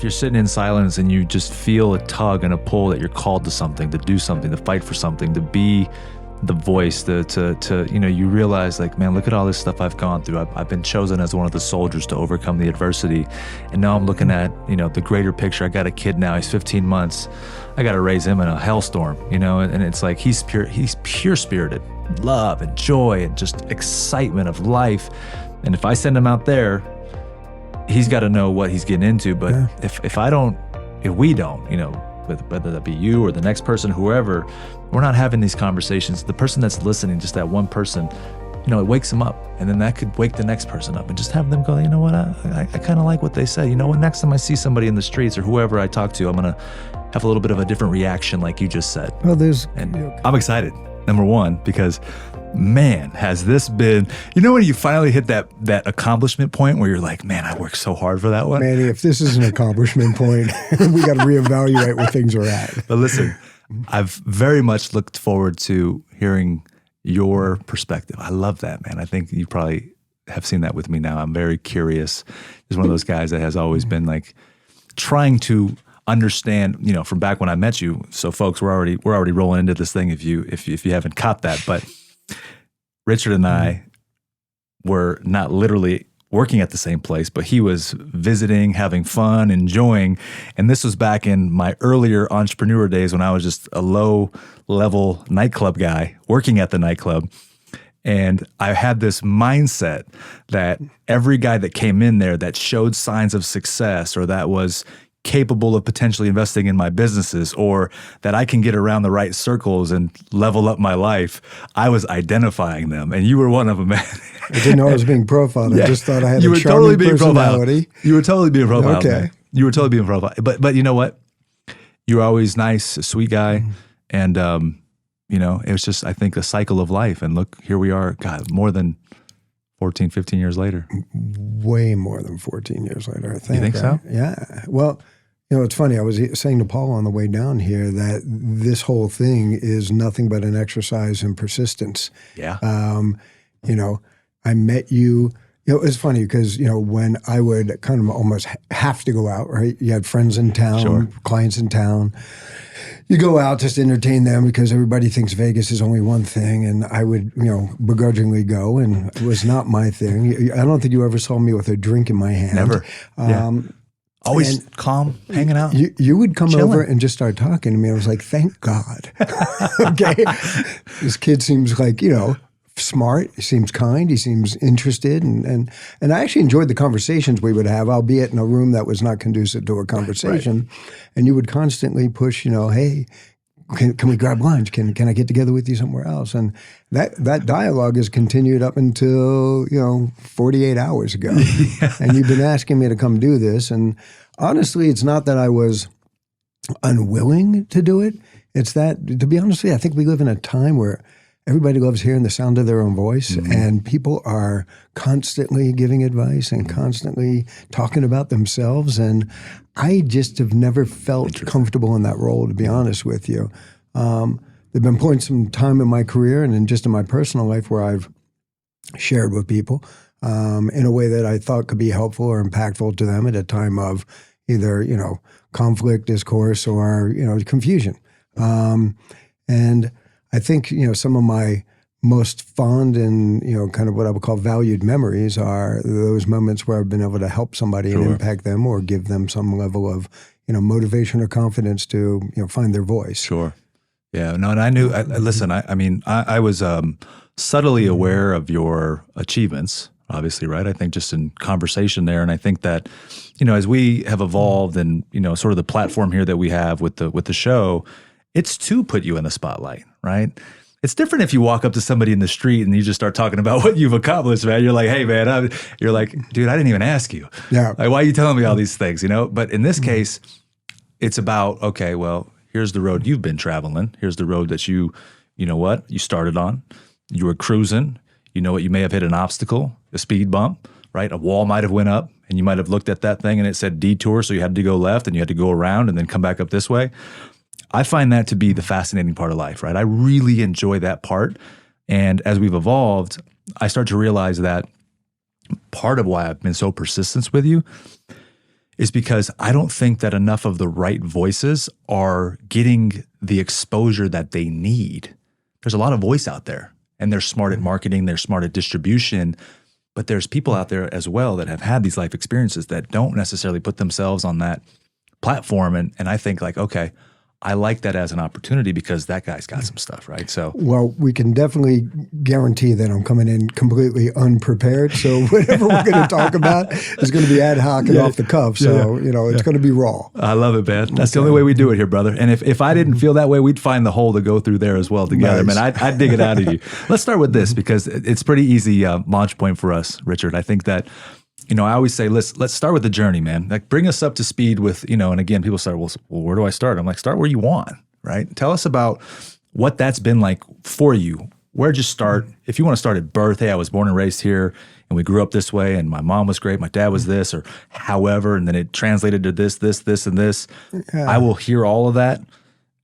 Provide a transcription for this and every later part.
you're sitting in silence and you just feel a tug and a pull that you're called to something, to do something, to fight for something, to be the voice, to you realize like, man, look at all this stuff I've gone through. I've been chosen as one of the soldiers to overcome the adversity. And now I'm looking at, the greater picture. I got a kid now, he's 15 months. I got to raise him in a hellstorm, and it's like, he's pure spirited, love and joy and just excitement of life. And if I send him out there, he's got to know what he's getting into. But if we don't, whether that be you or the next person, whoever, we're not having these conversations. The person that's listening, just that one person, it wakes them up, and then that could wake the next person up, and just have them go, you know what, I kind of like what they say. You know what, next time I see somebody in the streets or whoever I talk to, I'm going to have a little bit of a different reaction like you just said. Well, I'm excited, number one, because man, has this been, when you finally hit that accomplishment point where you're like, man, I worked so hard for that one. Manny, if this is an accomplishment point, we got to reevaluate where things are at. But listen, I've very much looked forward to hearing your perspective. I love that, man. I think you probably have seen that with me now. I'm very curious. He's one of those guys that has always been like trying to understand, from back when I met you. So folks, we're already rolling into this thing if you haven't caught that. But Richard and I were not literally working at the same place, but he was visiting, having fun, enjoying. And this was back in my earlier entrepreneur days when I was just a low-level nightclub guy working at the nightclub. And I had this mindset that every guy that came in there that showed signs of success or that was capable of potentially investing in my businesses or that I can get around the right circles and level up my life, I was identifying them. And you were one of them, man. I didn't know I was being profiled. I just thought I had you a were charming totally being personality. Profiled. You were totally being profiled. Okay. Man. You were totally being profiled. But you know what? You were always nice, a sweet guy. And, it was just, I think, a cycle of life. And look, here we are, God, more than 14, 15 years later. Way more than 14 years later, I think. You think so? Yeah. Well, it's funny. I was saying to Paul on the way down here that this whole thing is nothing but an exercise in persistence. Yeah. I met you. It's funny because, when I would kind of almost have to go out, right? You had friends in town, sure. Clients in town. You go out just to entertain them because everybody thinks Vegas is only one thing. And I would, begrudgingly go, and it was not my thing. I don't think you ever saw me with a drink in my hand. Never. Always calm, hanging out. You would come chilling. over and just start talking to me. I was like, thank God. Okay. This kid seems like, smart. He seems kind. He seems interested. And I actually enjoyed the conversations we would have, albeit in a room that was not conducive to a conversation. Right. And you would constantly push, hey, can we grab lunch? Can I get together with you somewhere else? And that dialogue has continued up until, 48 hours ago. Yeah. And you've been asking me to come do this. And honestly, it's not that I was unwilling to do it. It's that, to be honest with you, I think we live in a time where everybody loves hearing the sound of their own voice, and people are constantly giving advice and constantly talking about themselves. And I just have never felt comfortable in that role, to be honest with you. There've been points in time in my career and in just in my personal life where I've shared with people in a way that I thought could be helpful or impactful to them at a time of either, conflict, discourse, or, confusion. And I think, some of my most fond and, kind of what I would call valued memories are those moments where I've been able to help somebody and impact them or give them some level of, motivation or confidence to, find their voice. Sure. Yeah. No, and I knew, listen, I was subtly aware of your achievements, obviously, right? I think just in conversation there. And I think that, as we have evolved and, sort of the platform here that we have with the show, it's to put you in the spotlight, right? It's different if you walk up to somebody in the street and you just start talking about what you've accomplished, man. You're like, hey, man, you're like, dude, I didn't even ask you. Yeah. Like, why are you telling me all these things, But in this case, it's about, okay, well, here's the road you've been traveling. Here's the road that you started on. You were cruising. You may have hit an obstacle, a speed bump, right? A wall might have went up and you might have looked at that thing and it said detour, so you had to go left and you had to go around and then come back up this way. I find that to be the fascinating part of life, right? I really enjoy that part. And as we've evolved, I start to realize that part of why I've been so persistent with you is because I don't think that enough of the right voices are getting the exposure that they need. There's a lot of voice out there, and they're smart at marketing, they're smart at distribution, but there's people out there as well that have had these life experiences that don't necessarily put themselves on that platform. And I think like, okay, I like that as an opportunity because that guy's got some stuff, right? So, well, we can definitely guarantee that I'm coming in completely unprepared. So whatever we're going to talk about is going to be ad hoc and off the cuff. So, it's going to be raw. I love it, man. That's the only way we do it here, brother. And if I didn't feel that way, we'd find the hole to go through there as well together. Nice. Man, I'd dig it out of you. Let's start with this because it's pretty easy launch point for us, Richard. I think that, I always say, let's start with the journey, man. Like bring us up to speed with, and again, people start, well, where do I start? I'm like, start where you want, right? Tell us about what that's been like for you. Where'd you start? If you want to start at birth, hey, I was born and raised here and we grew up this way and my mom was great, my dad was this or however, and then it translated to this, and this. Yeah. I will hear all of that.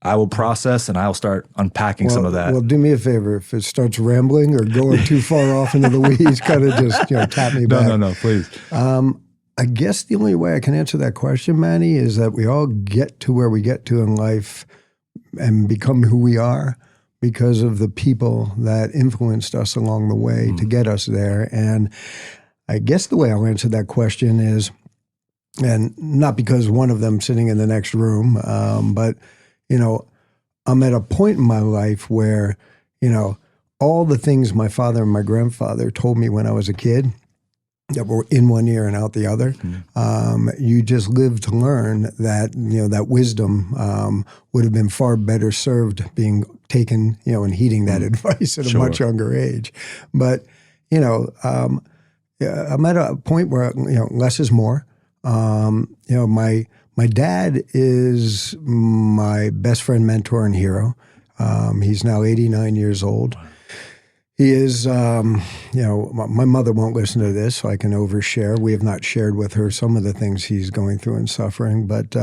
I will process and I'll start unpacking some of that. Well, do me a favor. If it starts rambling or going too far off into the weeds, kind of just tap me back. No, please. I guess the only way I can answer that question, Manny, is that we all get to where we get to in life and become who we are because of the people that influenced us along the way to get us there. And I guess the way I'll answer that question is, and not because one of them sitting in the next room, but I'm at a point in my life where, all the things my father and my grandfather told me when I was a kid that were in one ear and out the other, you just live to learn that, that wisdom would have been far better served being taken, and heeding that advice at a much younger age. But, I'm at a point where, less is more. My dad is my best friend, mentor, and hero. He's now 89 years old. He is, my mother won't listen to this, so I can overshare. We have not shared with her some of the things he's going through and suffering, but,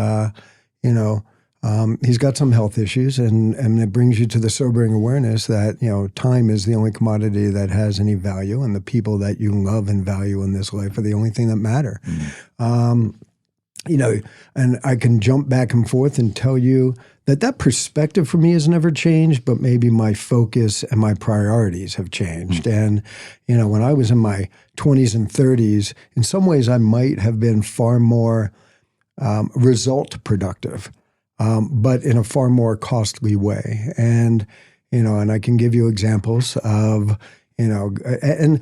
he's got some health issues, and it brings you to the sobering awareness that, time is the only commodity that has any value, and the people that you love and value in this life are the only thing that matter. And I can jump back and forth and tell you that perspective for me has never changed, but maybe my focus and my priorities have changed. And, when I was in my 20s and 30s, in some ways I might have been far more result productive, but in a far more costly way. And, and I can give you examples of, and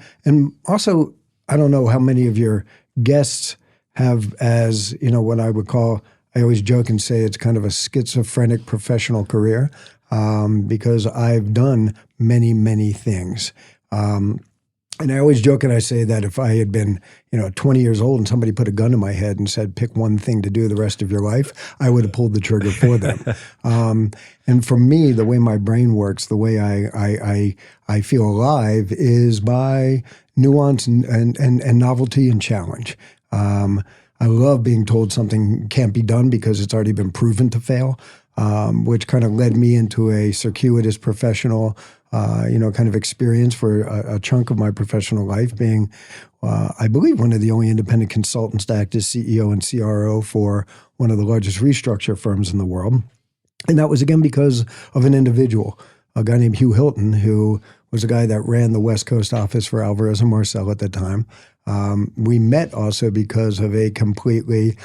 also, I don't know how many of your guests have as, what I would call, I always joke and say it's kind of a schizophrenic professional career because I've done many, many things. And I always joke and I say that if I had been, 20 years old and somebody put a gun to my head and said, pick one thing to do the rest of your life, I would have pulled the trigger for them. And for me, the way my brain works, the way I feel alive is by nuance and novelty and challenge. I love being told something can't be done because it's already been proven to fail, which kind of led me into a circuitous professional, kind of experience for a chunk of my professional life, being, I believe, one of the only independent consultants to act as CEO and CRO for one of the largest restructure firms in the world. And that was, again, because of an individual, a guy named Hugh Hilton, who was a guy that ran the West Coast office for Alvarez & Marsal at the time. We met also because of a completely,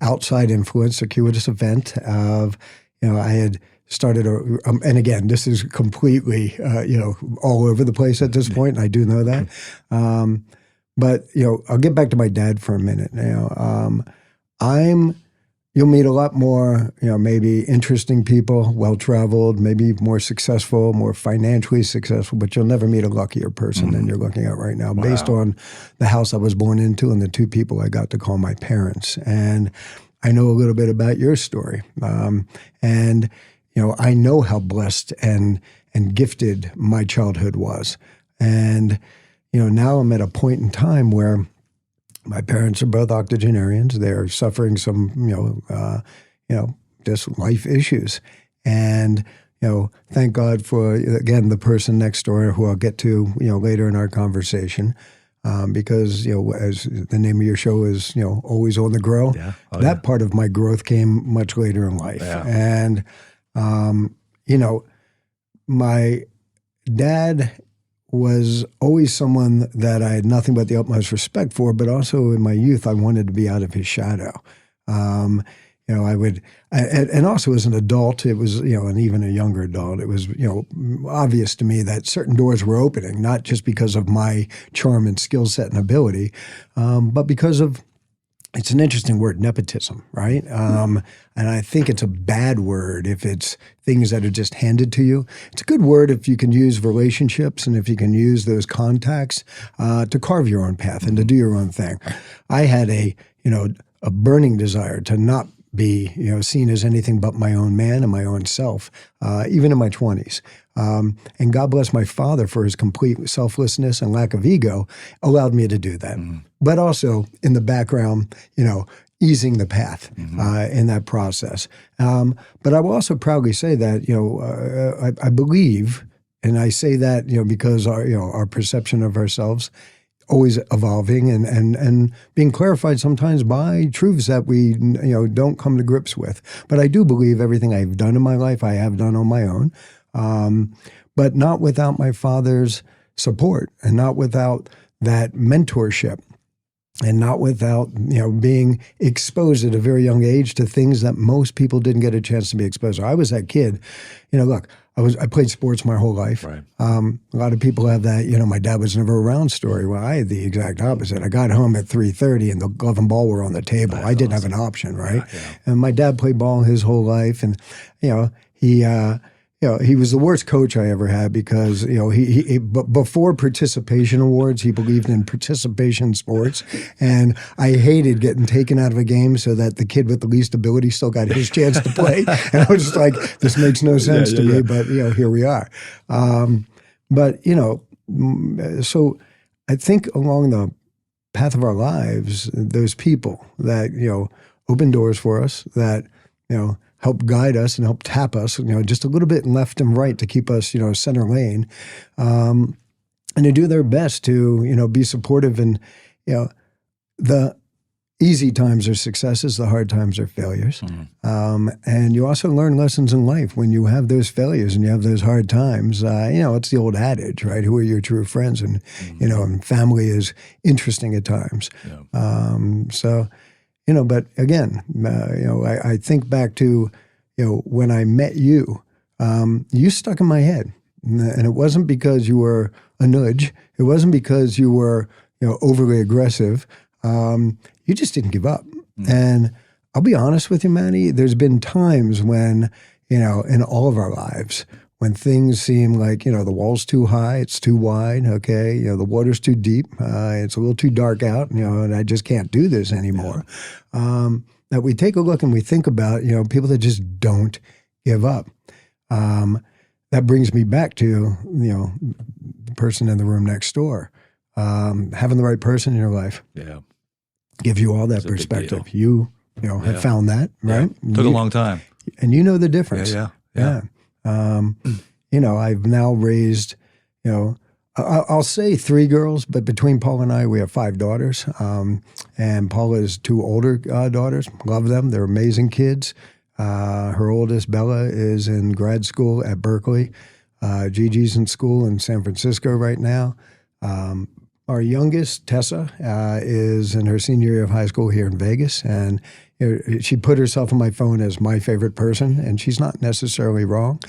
outside influence, circuitous event of, I had started, and again, this is completely, all over the place at this point, and I do know that. But, I'll get back to my dad for a minute. You'll meet a lot more, maybe interesting people, well-traveled, maybe more successful, more financially successful, but you'll never meet a luckier person than you're looking at right now, based on the house I was born into and the two people I got to call my parents. And I know a little bit about your story. And I know how blessed and gifted my childhood was. And, now I'm at a point in time where my parents are both octogenarians. They're suffering some, just life issues. And, thank God for, again, the person next door who I'll get to, later in our conversation. because, as the name of your show is, always on the grow. Yeah. That part of my growth came much later in life. Yeah. And, my dad was always someone that I had nothing but the utmost respect for, but also in my youth, I wanted to be out of his shadow. I would, and also as an adult, it was, and even a younger adult, it was, obvious to me that certain doors were opening, not just because of my charm and skill set and ability, but because of, it's an interesting word, nepotism, right? And I think it's a bad word if it's things that are just handed to you. It's a good word if you can use relationships and if you can use those contacts to carve your own path and to do your own thing. I had a burning desire to not be, seen as anything but my own man and my own self, even in my 20s. And God bless my father for his complete selflessness and lack of ego, allowed me to do that. But also in the background, easing the path in that process. But I will also proudly say that, I believe, and I say that, because our perception of ourselves always evolving and being clarified sometimes by truths that we don't come to grips with. But I do believe everything I've done in my life, I have done on my own, but not without my father's support and not without that mentorship and not without being exposed at a very young age to things that most people didn't get a chance to be exposed to. I was that kid. Look, I played sports my whole life. Right. A lot of people have that, my dad was never around story. Well, I had the exact opposite. I got home at 3:30 and the glove and ball were on the table. I didn't have an option, right? Yeah. And my dad played ball his whole life, and he was the worst coach I ever had because before participation awards, he believed in participation sports, and I hated getting taken out of a game so that the kid with the least ability still got his chance to play. And I was just like, this makes no sense to me, but here we are. So I think along the path of our lives, those people that open doors for us, that help guide us and help tap us, just a little bit left and right to keep us, center lane, and to do their best to, be supportive. And, the easy times are successes, the hard times are failures. And you also learn lessons in life when you have those failures and you have those hard times. It's the old adage, right? Who are your true friends? And, and family is interesting at times. Yeah. But again, I think back to, when I met you, you stuck in my head. And it wasn't because you were a nudge. It wasn't because you were, overly aggressive. You just didn't give up. And I'll be honest with you, Manny, there's been times when, in all of our lives, when things seem like, the wall's too high, it's too wide, okay, the water's too deep, it's a little too dark out, and I just can't do this anymore. That we take a look and we think about, people that just don't give up. That brings me back to, the person in the room next door. Having the right person in your life. Yeah. Give you all that perspective. You have found that, right? Yeah. Took a long time. And you know the difference. Yeah. I've now raised, I'll say 3 girls, but between Paul and I, we have 5 daughters. And Paula has 2 older daughters. Love them. They're amazing kids. Her oldest, Bella, is in grad school at Berkeley. Gigi's in school in San Francisco right now. Our youngest, Tessa, is in her senior year of high school here in Vegas. And she put herself on my phone as my favorite person, and she's not necessarily wrong.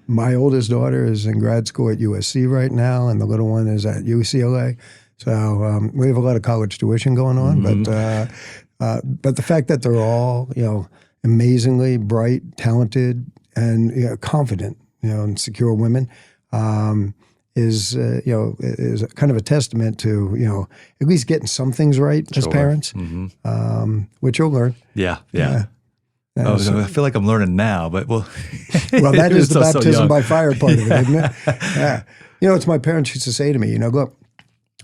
My oldest daughter is in grad school at USC right now, and the little one is at UCLA. So we have a lot of college tuition going on. But the fact that they're all, amazingly bright, talented, and confident, and secure women, is kind of a testament to, at least getting some things right as parents, which you'll learn. Yeah. I feel like I'm learning now, but well, that is the baptism by fire part of it, isn't it? Yeah. It's my parents used to say to me, look,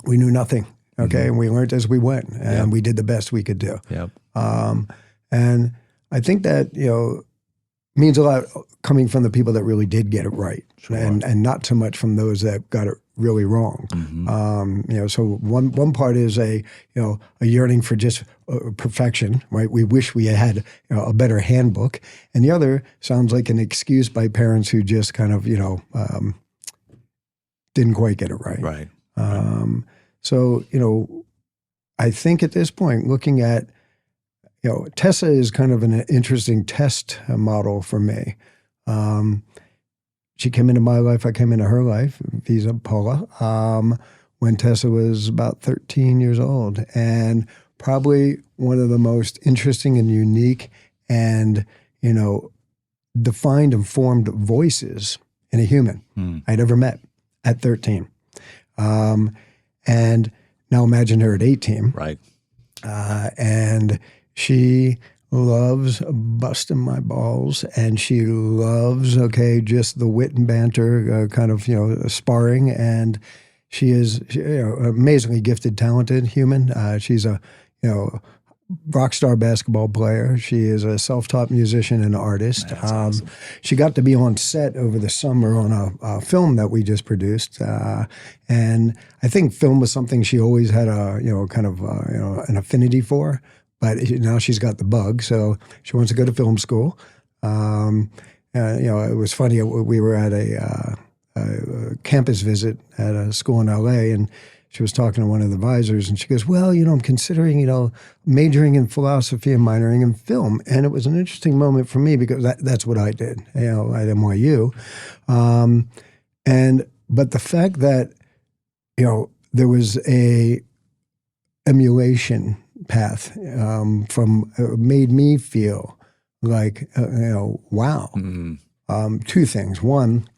we knew nothing, okay, and we learned as we went, and we did the best we could do. Yep. And I think that, means a lot coming from the people that really did get it right, and not so much from those that got it really wrong. So one part is a yearning for just perfection, right? We wish we had a better handbook, and the other sounds like an excuse by parents who just kind of didn't quite get it right. Right. So I think at this point, looking at Tessa is kind of an interesting test model for me. She came into my life, I came into her life, vis-a Paula, when Tessa was about 13 years old. And probably one of the most interesting and unique and, defined and formed voices in a human I'd ever met at 13. And now imagine her at 18. Right. And she loves busting my balls, and she loves, just the wit and banter, kind of, sparring. And she is an amazingly gifted, talented human. She's a, rock star basketball player. She is a self-taught musician and artist. Awesome. She got to be on set over the summer on a film that we just produced. And I think film was something she always had an affinity for. But now she's got the bug, so she wants to go to film school. It was funny. We were at a campus visit at a school in L.A., and she was talking to one of the advisors, and she goes, well, I'm considering, majoring in philosophy and minoring in film. And it was an interesting moment for me because that's what I did, at NYU. But the fact that, there was a emulation path made me feel like, wow. Two things. One,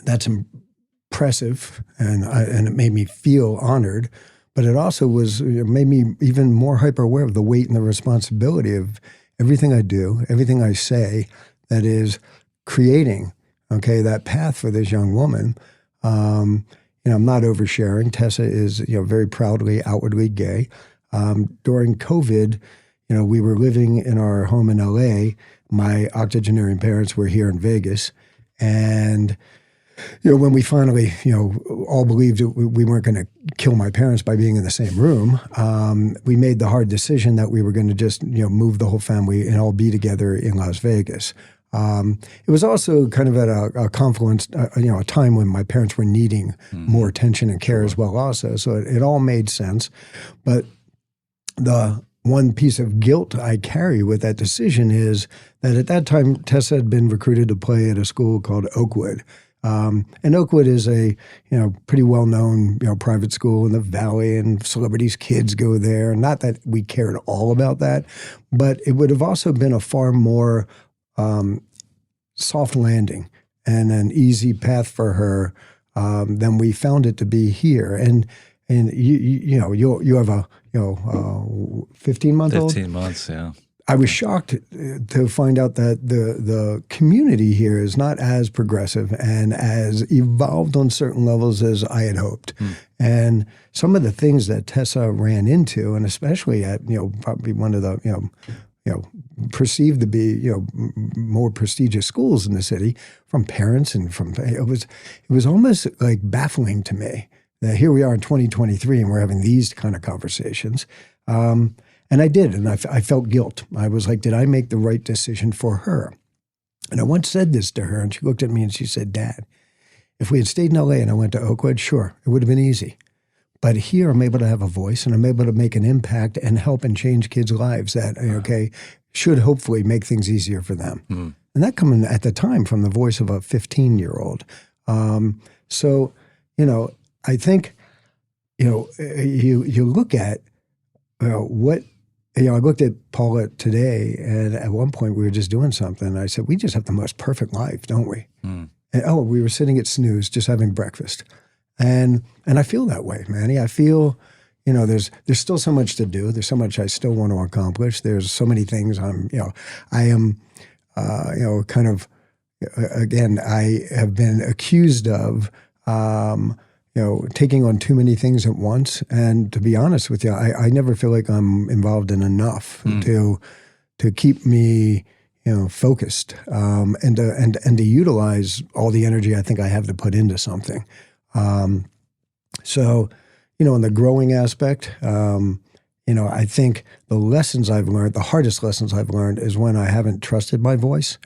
that's impressive, and it made me feel honored, but it also made me even more hyper aware of the weight and the responsibility of everything I do, everything I say, that is creating, that path for this young woman. I'm not oversharing. Tessa is, very proudly, outwardly gay. During COVID, we were living in our home in LA. My octogenarian parents were here in Vegas. And, when we finally, all believed we weren't going to kill my parents by being in the same room, we made the hard decision that we were going to just, move the whole family and all be together in Las Vegas. It was also kind of at a confluence, a time when my parents were needing more attention and care as well also. So it all made sense. But the one piece of guilt I carry with that decision is that at that time, Tessa had been recruited to play at a school called Oakwood. And Oakwood is a, pretty well-known, private school in the Valley, and celebrities' kids go there. Not that we cared all about that, but it would have also been a far more soft landing and an easy path for her than we found it to be here. And you have a 15-month-old? 15 months, yeah. I was shocked to find out that the community here is not as progressive and as evolved on certain levels as I had hoped. And some of the things that Tessa ran into, and especially at probably one of the perceived to be more prestigious schools in the city, from parents and from it was almost like baffling to me that here we are in 2023 and we're having these kind of conversations. And I did, and I felt guilt. I was like, did I make the right decision for her? And I once said this to her, and she looked at me and she said, Dad, if we had stayed in LA and I went to Oakwood, sure, it would have been easy. But here I'm able to have a voice, and I'm able to make an impact and help and change kids' lives that, should hopefully make things easier for them. And that coming at the time from the voice of a 15-year-old. So, I think, you look at what, I looked at Paula today, and at one point we were just doing something. And I said, we just have the most perfect life, don't we? And we were sitting at Snooze just having breakfast. And I feel that way, Manny. I feel, there's still so much to do. There's so much I still want to accomplish. There's so many things I am, kind of, again, I have been accused of, taking on too many things at once. And to be honest with you, I never feel like I'm involved in enough to keep me, focused, and to utilize all the energy I think I have to put into something. So, in the growing aspect, I think the lessons I've learned, the hardest lessons I've learned is when I haven't trusted my voice,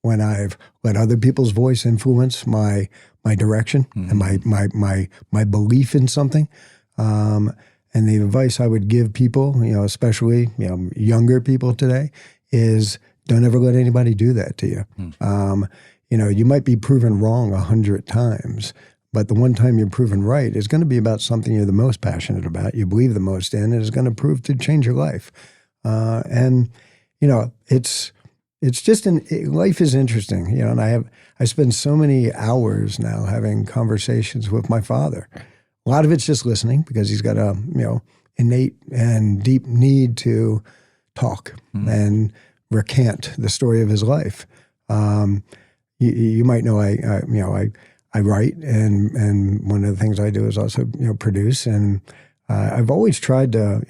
when I've let other people's voice influence my direction and my belief in something. And the advice I would give people, especially younger people today, is don't ever let anybody do that to you. You might be proven wrong 100 times, but the one time you're proven right is going to be about something you're the most passionate about, you believe the most in, and is going to prove to change your life. It's just life is interesting, and I spend so many hours now having conversations with my father. A lot of it's just listening because he's got a innate and deep need to talk and recant the story of his life. You might know I write, and one of the things I do is also produce. And I've always tried to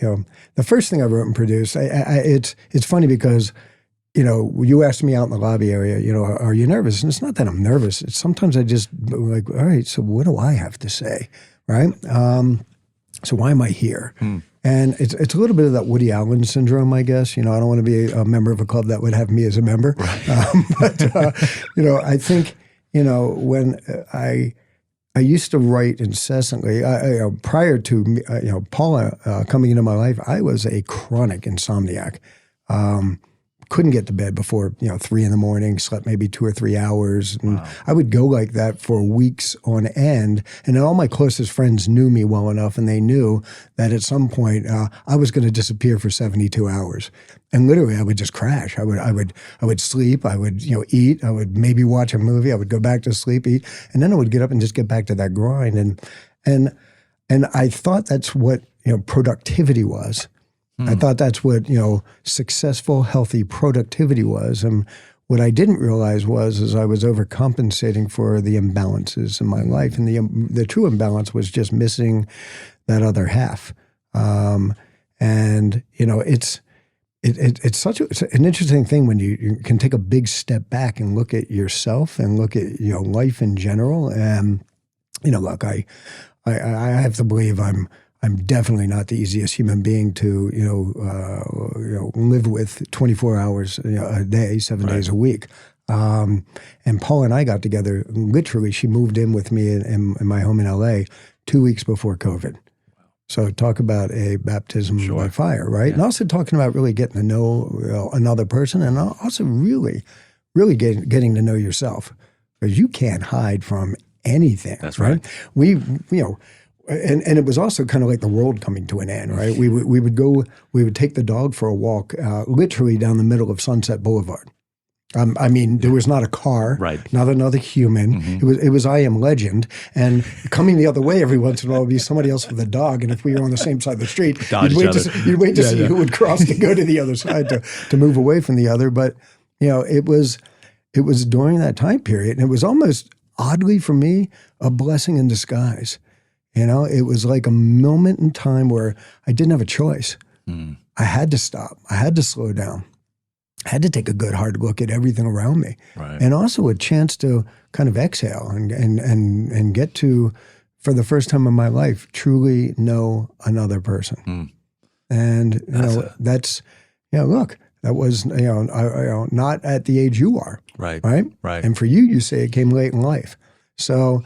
the first thing I wrote and produced. It's funny because you asked me out in the lobby area, are you nervous? And it's not that I'm nervous. It's sometimes I just like, all right, so what do I have to say, right? So why am I here? And it's a little bit of that Woody Allen syndrome, I guess. I don't want to be a member of a club that would have me as a member. Right. But I think, when I used to write incessantly. Prior to Paula coming into my life, I was a chronic insomniac. Couldn't get to bed before 3 a.m, slept maybe 2 or 3 hours. And wow. I would go like that for weeks on end. And then all my closest friends knew me well enough, and they knew that at some point I was going to disappear for 72 hours. And literally I would just crash. I would sleep, I would eat, I would maybe watch a movie, I would go back to sleep, eat, and then I would get up and just get back to that grind. And I thought that's what productivity was. I thought that's what, successful, healthy productivity was. And what I didn't realize was I was overcompensating for the imbalances in my life. And the true imbalance was just missing that other half. It's such an interesting thing when you can take a big step back and look at yourself and look at, life in general. And, look, I have to believe I'm definitely not the easiest human being to live with 24 hours a day, 7 days a week. And Paul and I got together. Literally, she moved in with me in my home in LA 2 weeks before COVID. So talk about a baptism by fire, right? Yeah. And also talking about really getting to know another person, and also really, really getting to know yourself, because you can't hide from anything. That's right. And it was also kind of like the world coming to an end, right? We would take the dog for a walk, literally down the middle of Sunset Boulevard. There was not a car, right, not another human. Mm-hmm. It was I Am Legend, and coming the other way every once in a while would be somebody else with a dog. And if we were on the same side of the street, you'd wait to see who would cross to go to the other side to move away from the other. But it was during that time period, and it was almost oddly for me a blessing in disguise. It was like a moment in time where I didn't have a choice. I had to stop. I had to slow down. I had to take a good hard look at everything around me. Right. And also a chance to kind of exhale and get to, for the first time in my life, truly know another person. And that's look, that was not at the age you are. Right. And for you say it came late in life. So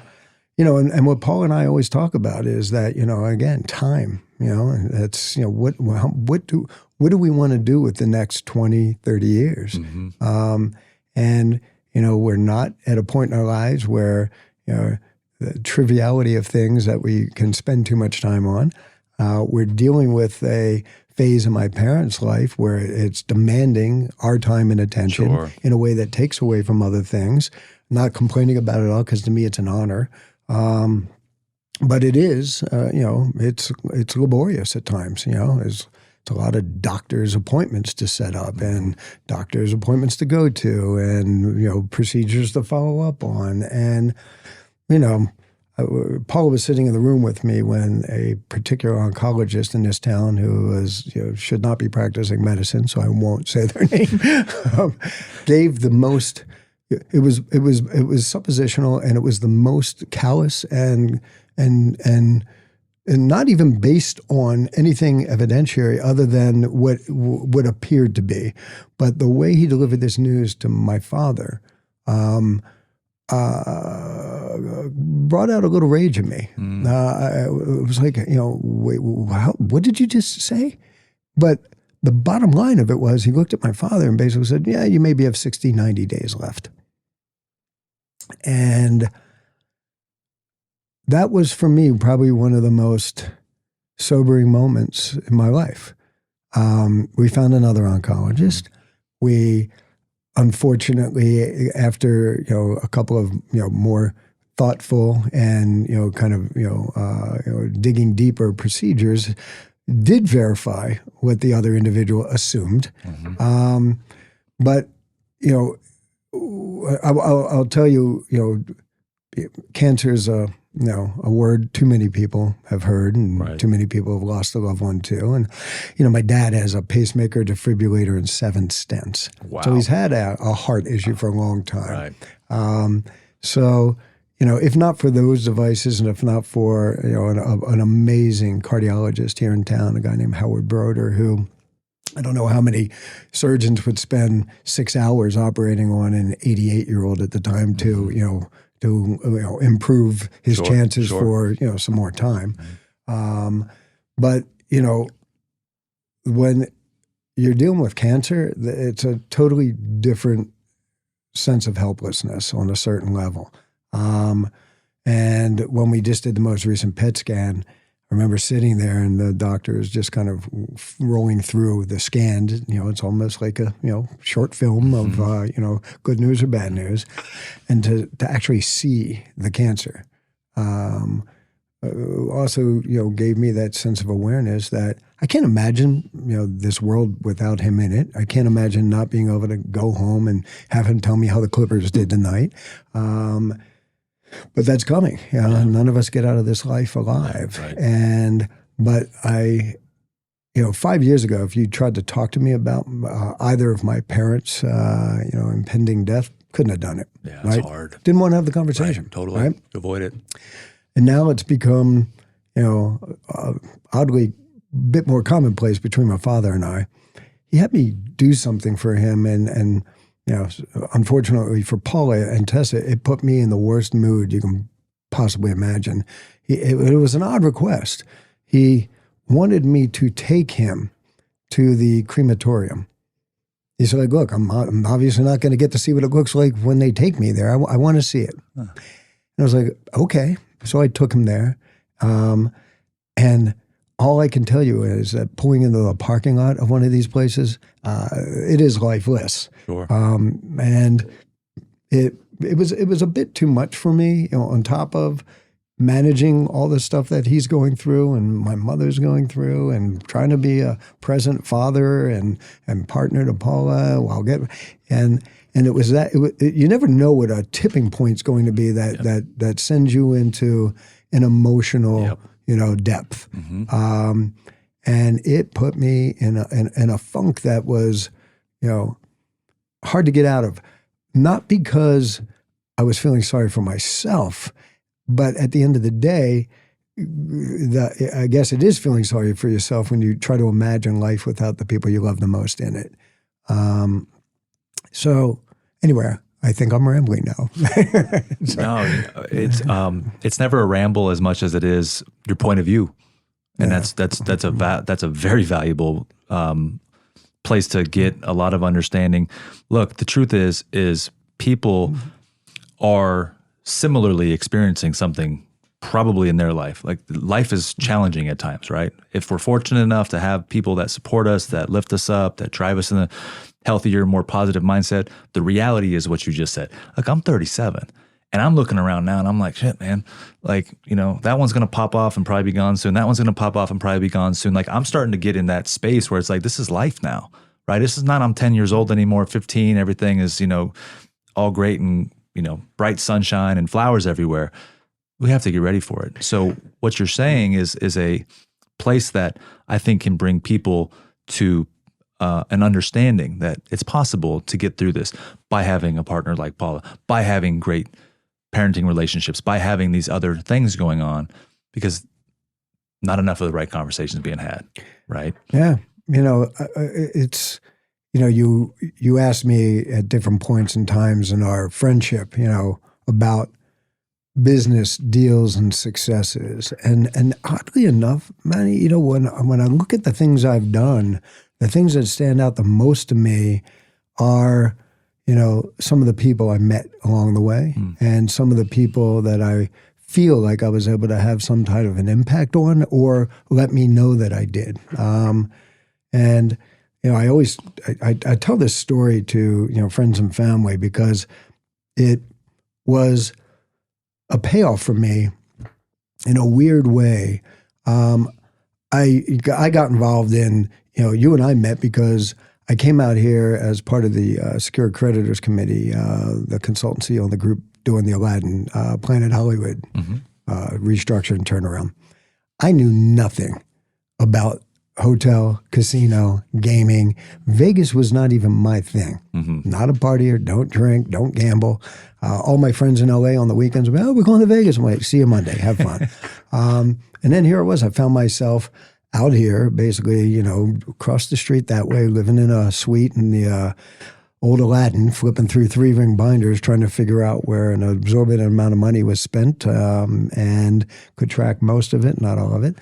and what Paul and I always talk about is that, again, time, that's, what do we want to do with the next 20, 30 years? Mm-hmm. We're not at a point in our lives where, the triviality of things that we can spend too much time on. We're dealing with a phase in my parents' life where it's demanding our time and attention in a way that takes away from other things. Not complaining about it all, because to me it's an honor. But it is, it's laborious at times. It's a lot of doctor's appointments to set up and doctor's appointments to go to, and procedures to follow up on. And Paula was sitting in the room with me when a particular oncologist in this town, who was should not be practicing medicine, so I won't say their name, gave the most it was suppositional, and it was the most callous and not even based on anything evidentiary other than what appeared to be. But the way he delivered this news to my father brought out a little rage in me. It was like, wait, what did you just say? But the bottom line of it was he looked at my father and basically said, yeah, you maybe have 60, 90 days left. And that was, for me, probably one of the most sobering moments in my life. We found another oncologist. We, unfortunately, after a couple of more thoughtful and digging deeper procedures, did verify what the other individual assumed. But I'll tell you, cancer is a word too many people have heard, and too many people have lost a loved one too. And, my dad has a pacemaker, defibrillator, and 7 stents. Wow. So he's had a heart issue for a long time. So, if not for those devices, and if not for, an amazing cardiologist here in town, a guy named Howard Broder, who I don't know how many surgeons would spend 6 hours operating on an 88-year-old at the time to improve his chances for some more time. But when you're dealing with cancer, it's a totally different sense of helplessness on a certain level. And when we just did the most recent PET scan, I remember sitting there and the doctor is just kind of rolling through the scans. It's almost like a, short film of, good news or bad news. And to actually see the cancer also, gave me that sense of awareness that I can't imagine, this world without him in it. I can't imagine not being able to go home and have him tell me how the Clippers did tonight. But that's coming. None of us get out of this life alive. But I, 5 years ago, if you tried to talk to me about either of my parents, impending death, couldn't have done it. Yeah, it's hard. Didn't want to have the conversation. Totally. Avoid it. And now it's become, oddly, a bit more commonplace between my father and I. He had me do something for him, and unfortunately for Paula and Tessa, it put me in the worst mood you can possibly imagine. It was an odd request. He wanted me to take him to the crematorium. He said, look, I'm obviously not going to get to see what it looks like when they take me there. I want to see it. And I was like, okay. So I took him there. And all I can tell you is that pulling into the parking lot of one of these places, it is lifeless. Sure. And it was a bit too much for me, on top of managing all the stuff that he's going through and my mother's going through, and trying to be a present father and partner to Paula and it was that you never know what a tipping point's going to be that sends you into an emotional depth. And it put me in a funk that was, hard to get out of. Not because I was feeling sorry for myself, but at the end of the day, I guess it is feeling sorry for yourself when you try to imagine life without the people you love the most in it. So anyway, I think I'm rambling now. No, it's never a ramble as much as it is your point of view, and that's a very valuable place to get a lot of understanding. Look, the truth is people are similarly experiencing something probably in their life. Like, life is challenging at times, right? If we're fortunate enough to have people that support us, that lift us up, that drive us in a healthier, more positive mindset, the reality is what you just said. Like, I'm 37 and I'm looking around now and I'm like, shit, man, like, that one's going to pop off and probably be gone soon. That one's going to pop off and probably be gone soon. Like, I'm starting to get in that space where it's like, this is life now, right? This is not, I'm 10 years old anymore, 15, everything is, all great and, bright sunshine and flowers everywhere. We have to get ready for it. So what you're saying is a place that I think can bring people to an understanding that it's possible to get through this by having a partner like Paula, by having great parenting relationships, by having these other things going on, because not enough of the right conversations being had, right? Yeah. It's, you asked me at different points and times in our friendship, about business deals and successes. And oddly enough, Manny, when I look at the things I've done, the things that stand out the most to me are, some of the people I met along the way and some of the people that I feel like I was able to have some type of an impact on or let me know that I did. And I always I tell this story to friends and family because it was a payoff for me in a weird way. I got involved in you and I met because I came out here as part of the Secured Creditors Committee, the consultancy on the group doing the Aladdin Planet Hollywood restructure and turnaround. I knew nothing about hotel, casino, gaming. Vegas was not even my thing. Not a partier, don't drink, don't gamble. All my friends in LA on the weekends were, we're going to Vegas. I'm like, see you Monday, have fun. And then here it was, I found myself out here, basically, across the street that way, living in a suite in the old Aladdin, flipping through 3-ring binders, trying to figure out where an absorbent amount of money was spent and could track most of it, not all of it.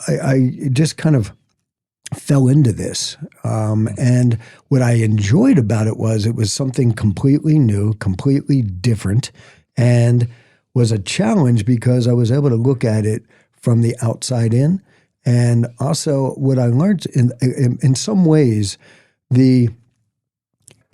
I just kind of fell into this. And what I enjoyed about it was something completely new, completely different, and was a challenge because I was able to look at it from the outside in. And also what I learned in some ways, the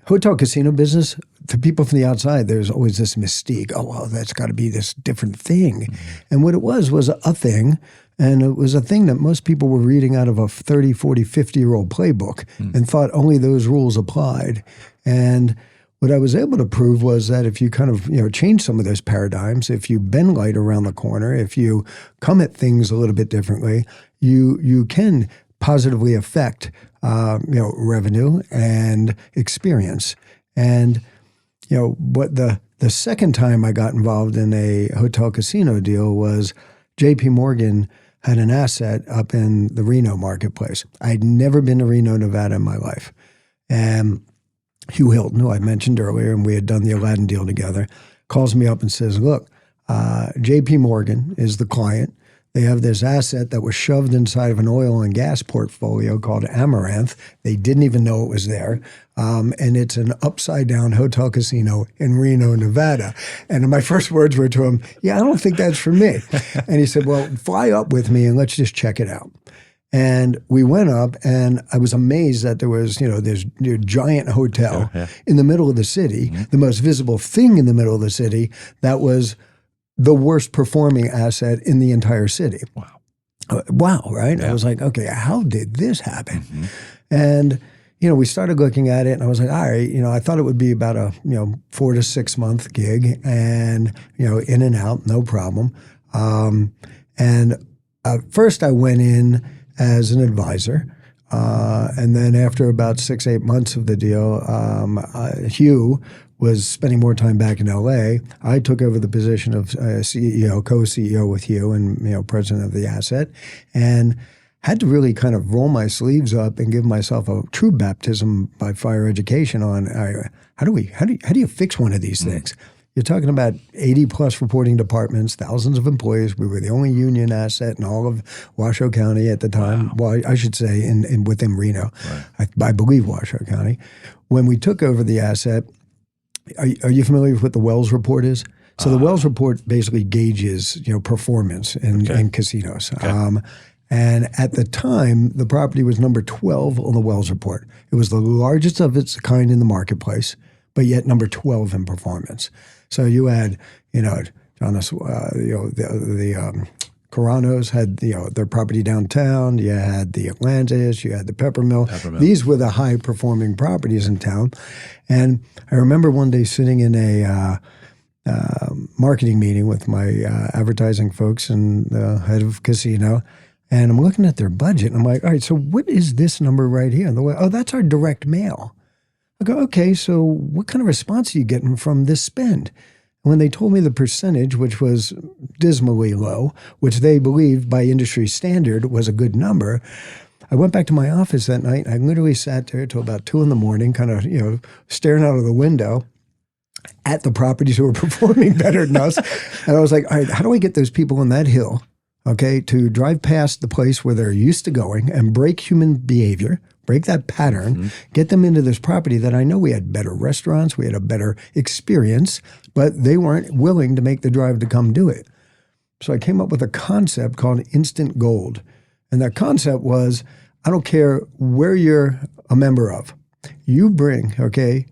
hotel casino business, to people from the outside, there's always this mystique. Oh, well, that's got to be this different thing. And what it was a thing. And it was a thing that most people were reading out of a 30, 40, 50-year-old playbook and thought only those rules applied. And what I was able to prove was that if you kind of change some of those paradigms, if you bend light around the corner, if you come at things a little bit differently, you can positively affect revenue and experience. And what the second time I got involved in a hotel casino deal was J.P. Morgan had an asset up in the Reno marketplace. I'd never been to Reno, Nevada in my life. And Hugh Hilton, who I mentioned earlier, and we had done the Aladdin deal together, calls me up and says, look, J.P. Morgan is the client. They have this asset that was shoved inside of an oil and gas portfolio called Amaranth. They didn't even know it was there. And it's an upside-down hotel casino in Reno, Nevada. And my first words were to him, I don't think that's for me. And he said, well, fly up with me and let's just check it out. And we went up, and I was amazed that there was, this giant hotel in the middle of the city, the most visible thing in the middle of the city that was the worst performing asset in the entire city. Wow, right? Yeah. I was like, okay, how did this happen? And, we started looking at it, and I was like, all right, I thought it would be about a, 4 to 6 month gig and, in and out, no problem. And first I went in as an advisor. And then after about 6-8 months of the deal, Hugh was spending more time back in LA. I took over the position of CEO, co-CEO with Hugh and, president of the asset, and had to really kind of roll my sleeves up and give myself a true baptism by fire education on how do you fix one of these things? You're talking about 80 plus reporting departments, thousands of employees. We were the only union asset in all of Washoe County at the time. Wow. Well, I should say within Reno. Right. I believe Washoe County. When we took over the asset, are you familiar with what the Wells Report is? So the Wells Report basically gauges performance in casinos. Okay. And at the time, the property was number 12 on the Wells Report. It was the largest of its kind in the marketplace, but yet number 12 in performance. So you had, Jonas, the Caranos had, their property downtown. You had the Atlantis. You had the Peppermill. These were the high-performing properties in town. And I remember one day sitting in a marketing meeting with my advertising folks and the head of casino, And I'm looking at their budget, and I'm like, all right, so what is this number right here? And they're like, oh, that's our direct mail. I go, okay, so what kind of response are you getting from this spend? And when they told me the percentage, which was dismally low, which they believed by industry standard was a good number, I went back to my office that night. I literally sat there till about 2 a.m, kind of, staring out of the window at the properties who were performing better than us. And I was like, all right, how do I get those people on that hill, okay, to drive past the place where they're used to going and break human behavior, break that pattern, get them into this property that I know we had better restaurants, we had a better experience, but they weren't willing to make the drive to come do it. So I came up with a concept called instant gold. And that concept was, I don't care where you're a member of, you bring, okay,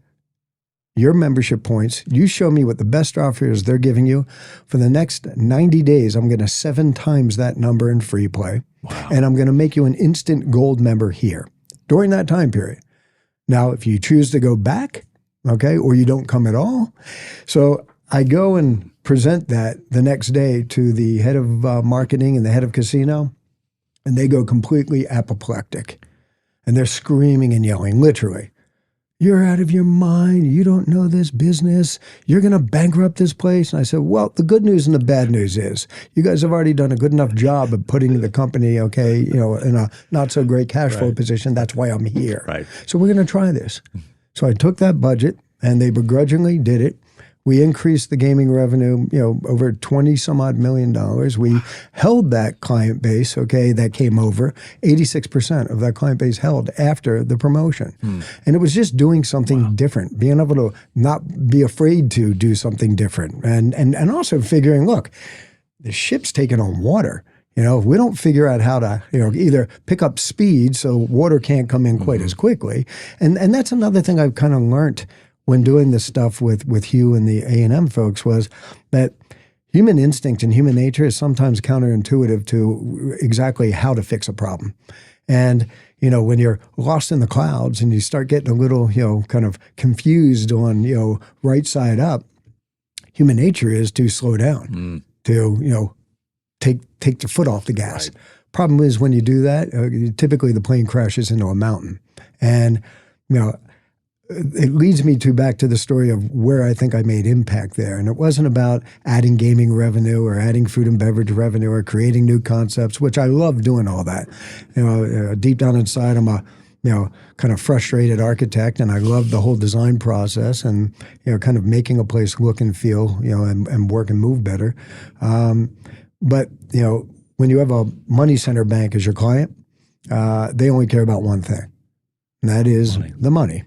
your membership points, you show me what the best offer is they're giving you. For the next 90 days, I'm going to 7 times that number in free play. Wow. And I'm going to make you an instant gold member here during that time period. Now, if you choose to go back, okay, or you don't come at all. So I go and present that the next day to the head of marketing and the head of casino, and they go completely apoplectic. And they're screaming and yelling, literally. You're out of your mind. You don't know this business. You're going to bankrupt this place. And I said, well, the good news and the bad news is you guys have already done a good enough job of putting the company, okay, in a not so great cash flow position. That's why I'm here. Right. So we're going to try this. So I took that budget and they begrudgingly did it. We increased the gaming revenue, over 20 some odd $1 million. We held that client base, okay, that came over. 86% of that client base held after the promotion. And it was just doing something different, being able to not be afraid to do something different. And also figuring, look, the ship's taking on water. If we don't figure out how to, either pick up speed so water can't come in quite as quickly. And that's another thing I've kind of learned when doing this stuff with Hugh and the A&M folks, was that human instinct and human nature is sometimes counterintuitive to exactly how to fix a problem. And, when you're lost in the clouds and you start getting a little, kind of confused on, right side up, human nature is to slow down, to, take the foot off the gas. Right. Problem is when you do that, typically the plane crashes into a mountain. And, it leads me back to the story of where I think I made impact there. And it wasn't about adding gaming revenue or adding food and beverage revenue or creating new concepts, which I love doing all that. Deep down inside, I'm a, kind of frustrated architect, and I love the whole design process and, kind of making a place look and feel, and work and move better. But, when you have a money center bank as your client, they only care about one thing. And that is the money.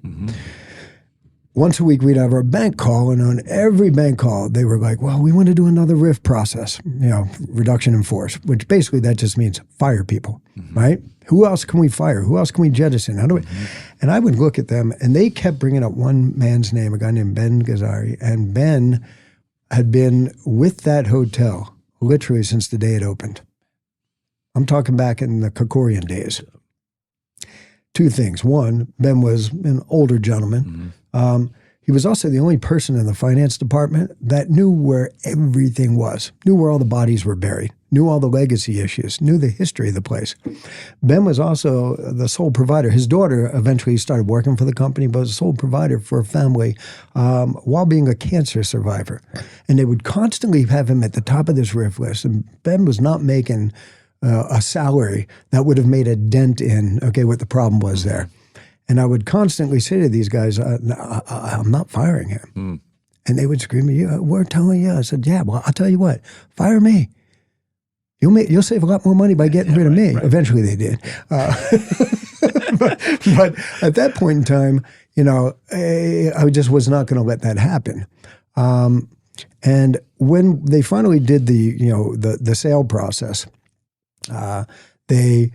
Once a week, we'd have our bank call, and on every bank call, they were like, well, we want to do another RIF process, reduction in force, which basically that just means fire people, right? Who else can we fire? Who else can we jettison? How do we? And I would look at them, and they kept bringing up one man's name, a guy named Ben Gazzari, and Ben had been with that hotel literally since the day it opened. I'm talking back in the Kokorian days. 2 things. One, Ben was an older gentleman. He was also the only person in the finance department that knew where everything was, knew where all the bodies were buried, knew all the legacy issues, knew the history of the place. Ben was also the sole provider. His daughter eventually started working for the company, but was a sole provider for a family while being a cancer survivor. And they would constantly have him at the top of this RIF list. And Ben was not making a salary that would have made a dent in, what the problem was there. And I would constantly say to these guys, I'm not firing him. And they would scream at you, we're telling you. I said, yeah, well, I'll tell you what, fire me. You'll save a lot more money by getting rid of me. Right. Eventually they did. But at that point in time, I just was not going to let that happen. And when they finally did the sale process, they,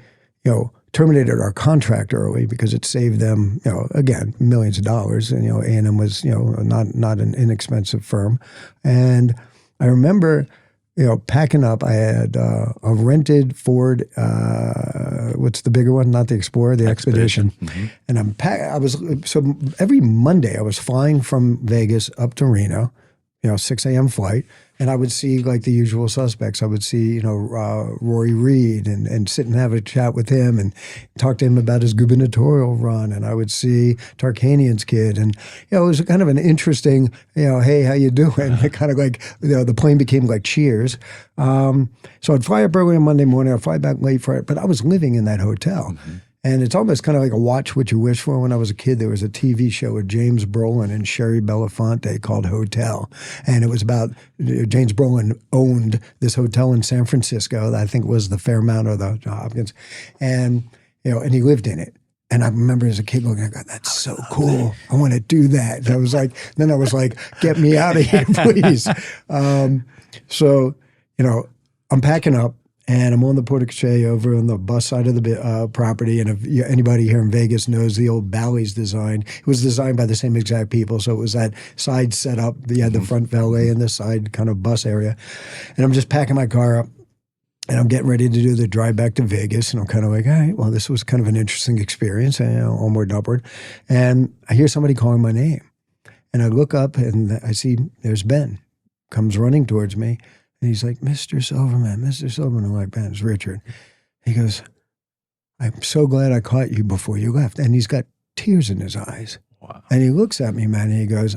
terminated our contract early because it saved them, again, millions of dollars. And, A&M was, not an inexpensive firm. And I remember, packing up, I had a rented Ford, what's the bigger one? Not the Explorer, the Expedition. And so every Monday I was flying from Vegas up to Reno, 6 a.m. flight. And I would see like the usual suspects. I would see, Rory Reid and sit and have a chat with him and talk to him about his gubernatorial run. And I would see Tarkanian's kid. And, it was kind of an interesting, hey, how you doing? Kind of like, the plane became like Cheers. So I'd fly up early on Monday morning. I'd fly back late Friday. But I was living in that hotel. Mm-hmm. And it's almost kind of like a watch what you wish for. When I was a kid, there was a TV show with James Brolin and Sherry Belafonte called Hotel. And it was about James Brolin owned this hotel in San Francisco that I think was the Fairmount or the Hopkins. And, and he lived in it. And I remember as a kid looking, I go, that's so cool. I want to do that. And I was like, get me out of here, please. So, I'm packing up. And I'm on the porte-cochere over on the bus side of the property. And if anybody here in Vegas knows the old Bally's design, it was designed by the same exact people. So it was that side setup. You had the front valet and the side kind of bus area. And I'm just packing my car up. And I'm getting ready to do the drive back to Vegas. And I'm kind of like, all right, well, this was kind of an interesting experience, onward and upward. And I hear somebody calling my name. And I look up and I see there's Ben. Comes running towards me. And he's like, Mr. Silverman, Mr. Silverman. I'm like, man, it's Richard. He goes, I'm so glad I caught you before you left. And he's got tears in his eyes. Wow. And he looks at me, man, and he goes,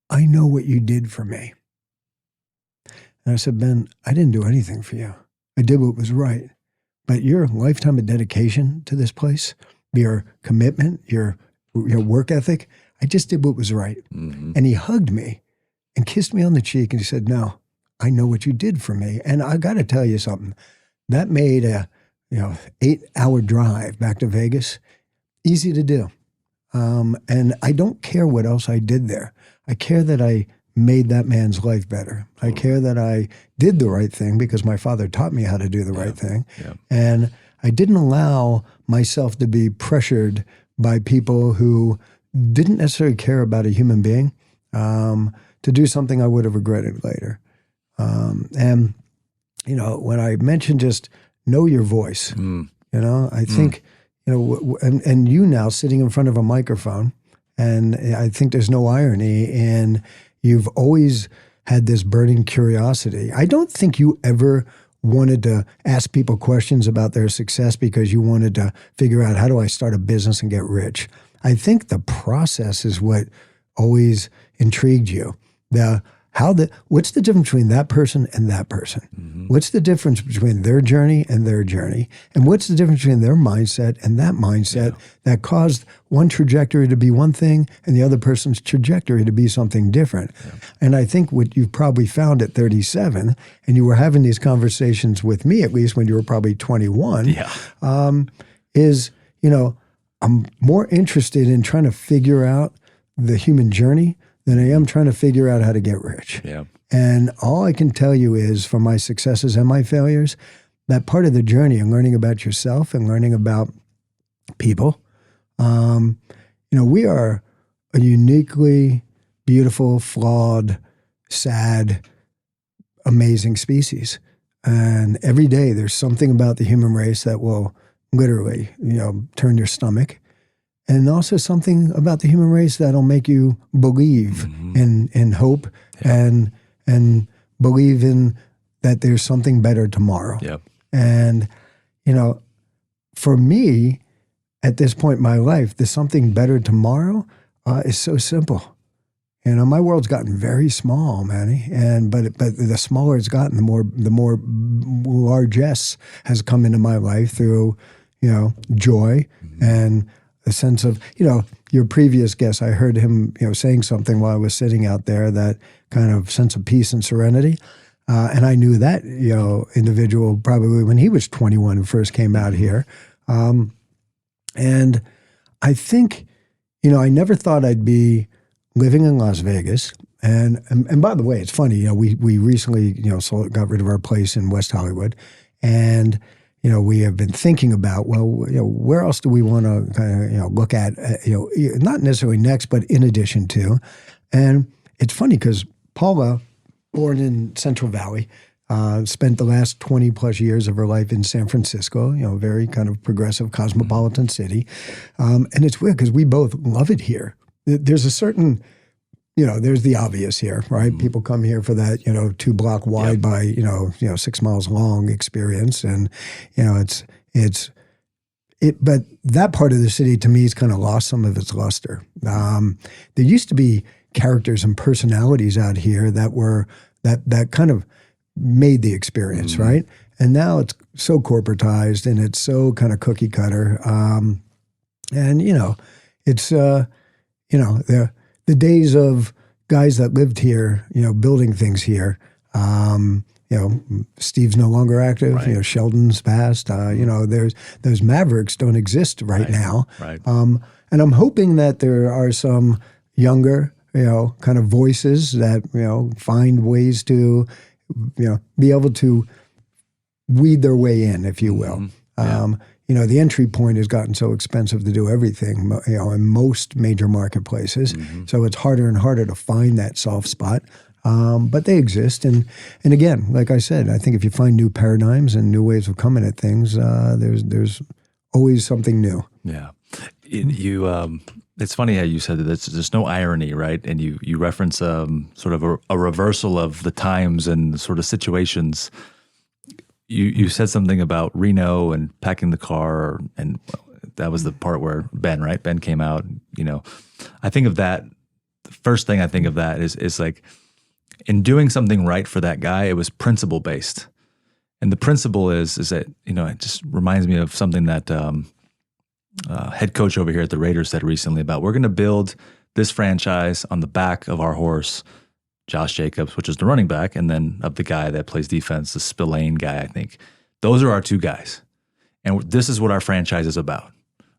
I know what you did for me. And I said, Ben, I didn't do anything for you. I did what was right. But your lifetime of dedication to this place, your commitment, your work ethic, I just did what was right. Mm-hmm. And he hugged me and kissed me on the cheek and he said, no, I know what you did for me. And I got to tell you something. That made a 8-hour drive back to Vegas easy to do. And I don't care what else I did there. I care that I made that man's life better. I care that I did the right thing because my father taught me how to do the right thing. Yeah. And I didn't allow myself to be pressured by people who didn't necessarily care about a human being to do something I would have regretted later. And, when I mentioned just know your voice, I think, and you now sitting in front of a microphone, and I think there's no irony in you've always had this burning curiosity. I don't think you ever wanted to ask people questions about their success because you wanted to figure out how do I start a business and get rich. I think the process is what always intrigued you. What's the difference between that person and that person? Mm-hmm. What's the difference between their journey and their journey? And what's the difference between their mindset and that mindset that caused one trajectory to be one thing and the other person's trajectory to be something different? Yeah. And I think what you've probably found at 37, and you were having these conversations with me at least when you were probably 21, is, I'm more interested in trying to figure out the human journey than I am trying to figure out how to get rich. Yeah. And all I can tell you is from my successes and my failures, that part of the journey and learning about yourself and learning about people, we are a uniquely beautiful, flawed, sad, amazing species. And every day there's something about the human race that will literally, turn your stomach. And also something about the human race that'll make you believe in hope and believe in that there's something better tomorrow. Yep. And, for me, at this point in my life, the something better tomorrow is so simple. My world's gotten very small, Manny, but the smaller it's gotten, the more largesse has come into my life through, joy and a sense of, your previous guest, I heard him, saying something while I was sitting out there, that kind of sense of peace and serenity. And I knew that, individual probably when he was 21 and first came out here. And I think, I never thought I'd be living in Las Vegas. And by the way, it's funny, we recently, got rid of our place in West Hollywood. And we have been thinking about, where else do we want to kind of, look at, not necessarily next, but in addition to. And it's funny because Paula, born in Central Valley, spent the last 20 plus years of her life in San Francisco, very kind of progressive cosmopolitan city. And it's weird because we both love it here. There's a certain there's the obvious here, right? People come here for that, 2 block wide by, 6 miles long experience. And, but that part of the city to me has kind of lost some of its luster. There used to be characters and personalities out here that kind of made the experience, right? And now it's so corporatized and it's so kind of cookie cutter. And, it's, the days of guys that lived here, building things here, Steve's no longer active, Right. Sheldon's passed, those Mavericks don't exist right now. Right. And I'm hoping that there are some younger, kind of voices that, find ways to, be able to weed their way in, if you will. The entry point has gotten so expensive to do everything, in most major marketplaces. So it's harder and harder to find that soft spot. But they exist. And again, like I said, I think if you find new paradigms and new ways of coming at things, there's always something new. Yeah. It's funny how you said that there's no irony, right? And you reference sort of a reversal of the times and sort of situations. You said something about Reno and packing the car, and that was the part where Ben came out. I think of that. The first thing I think of that is like, in doing something right for that guy, it was principle based, and the principle is that it just reminds me of something that head coach over here at the Raiders said recently about, we're going to build this franchise on the back of our horse, Josh Jacobs, which is the running back, and then of the guy that plays defense, the Spillane guy, I think. Those are our 2 guys. And this is what our franchise is about,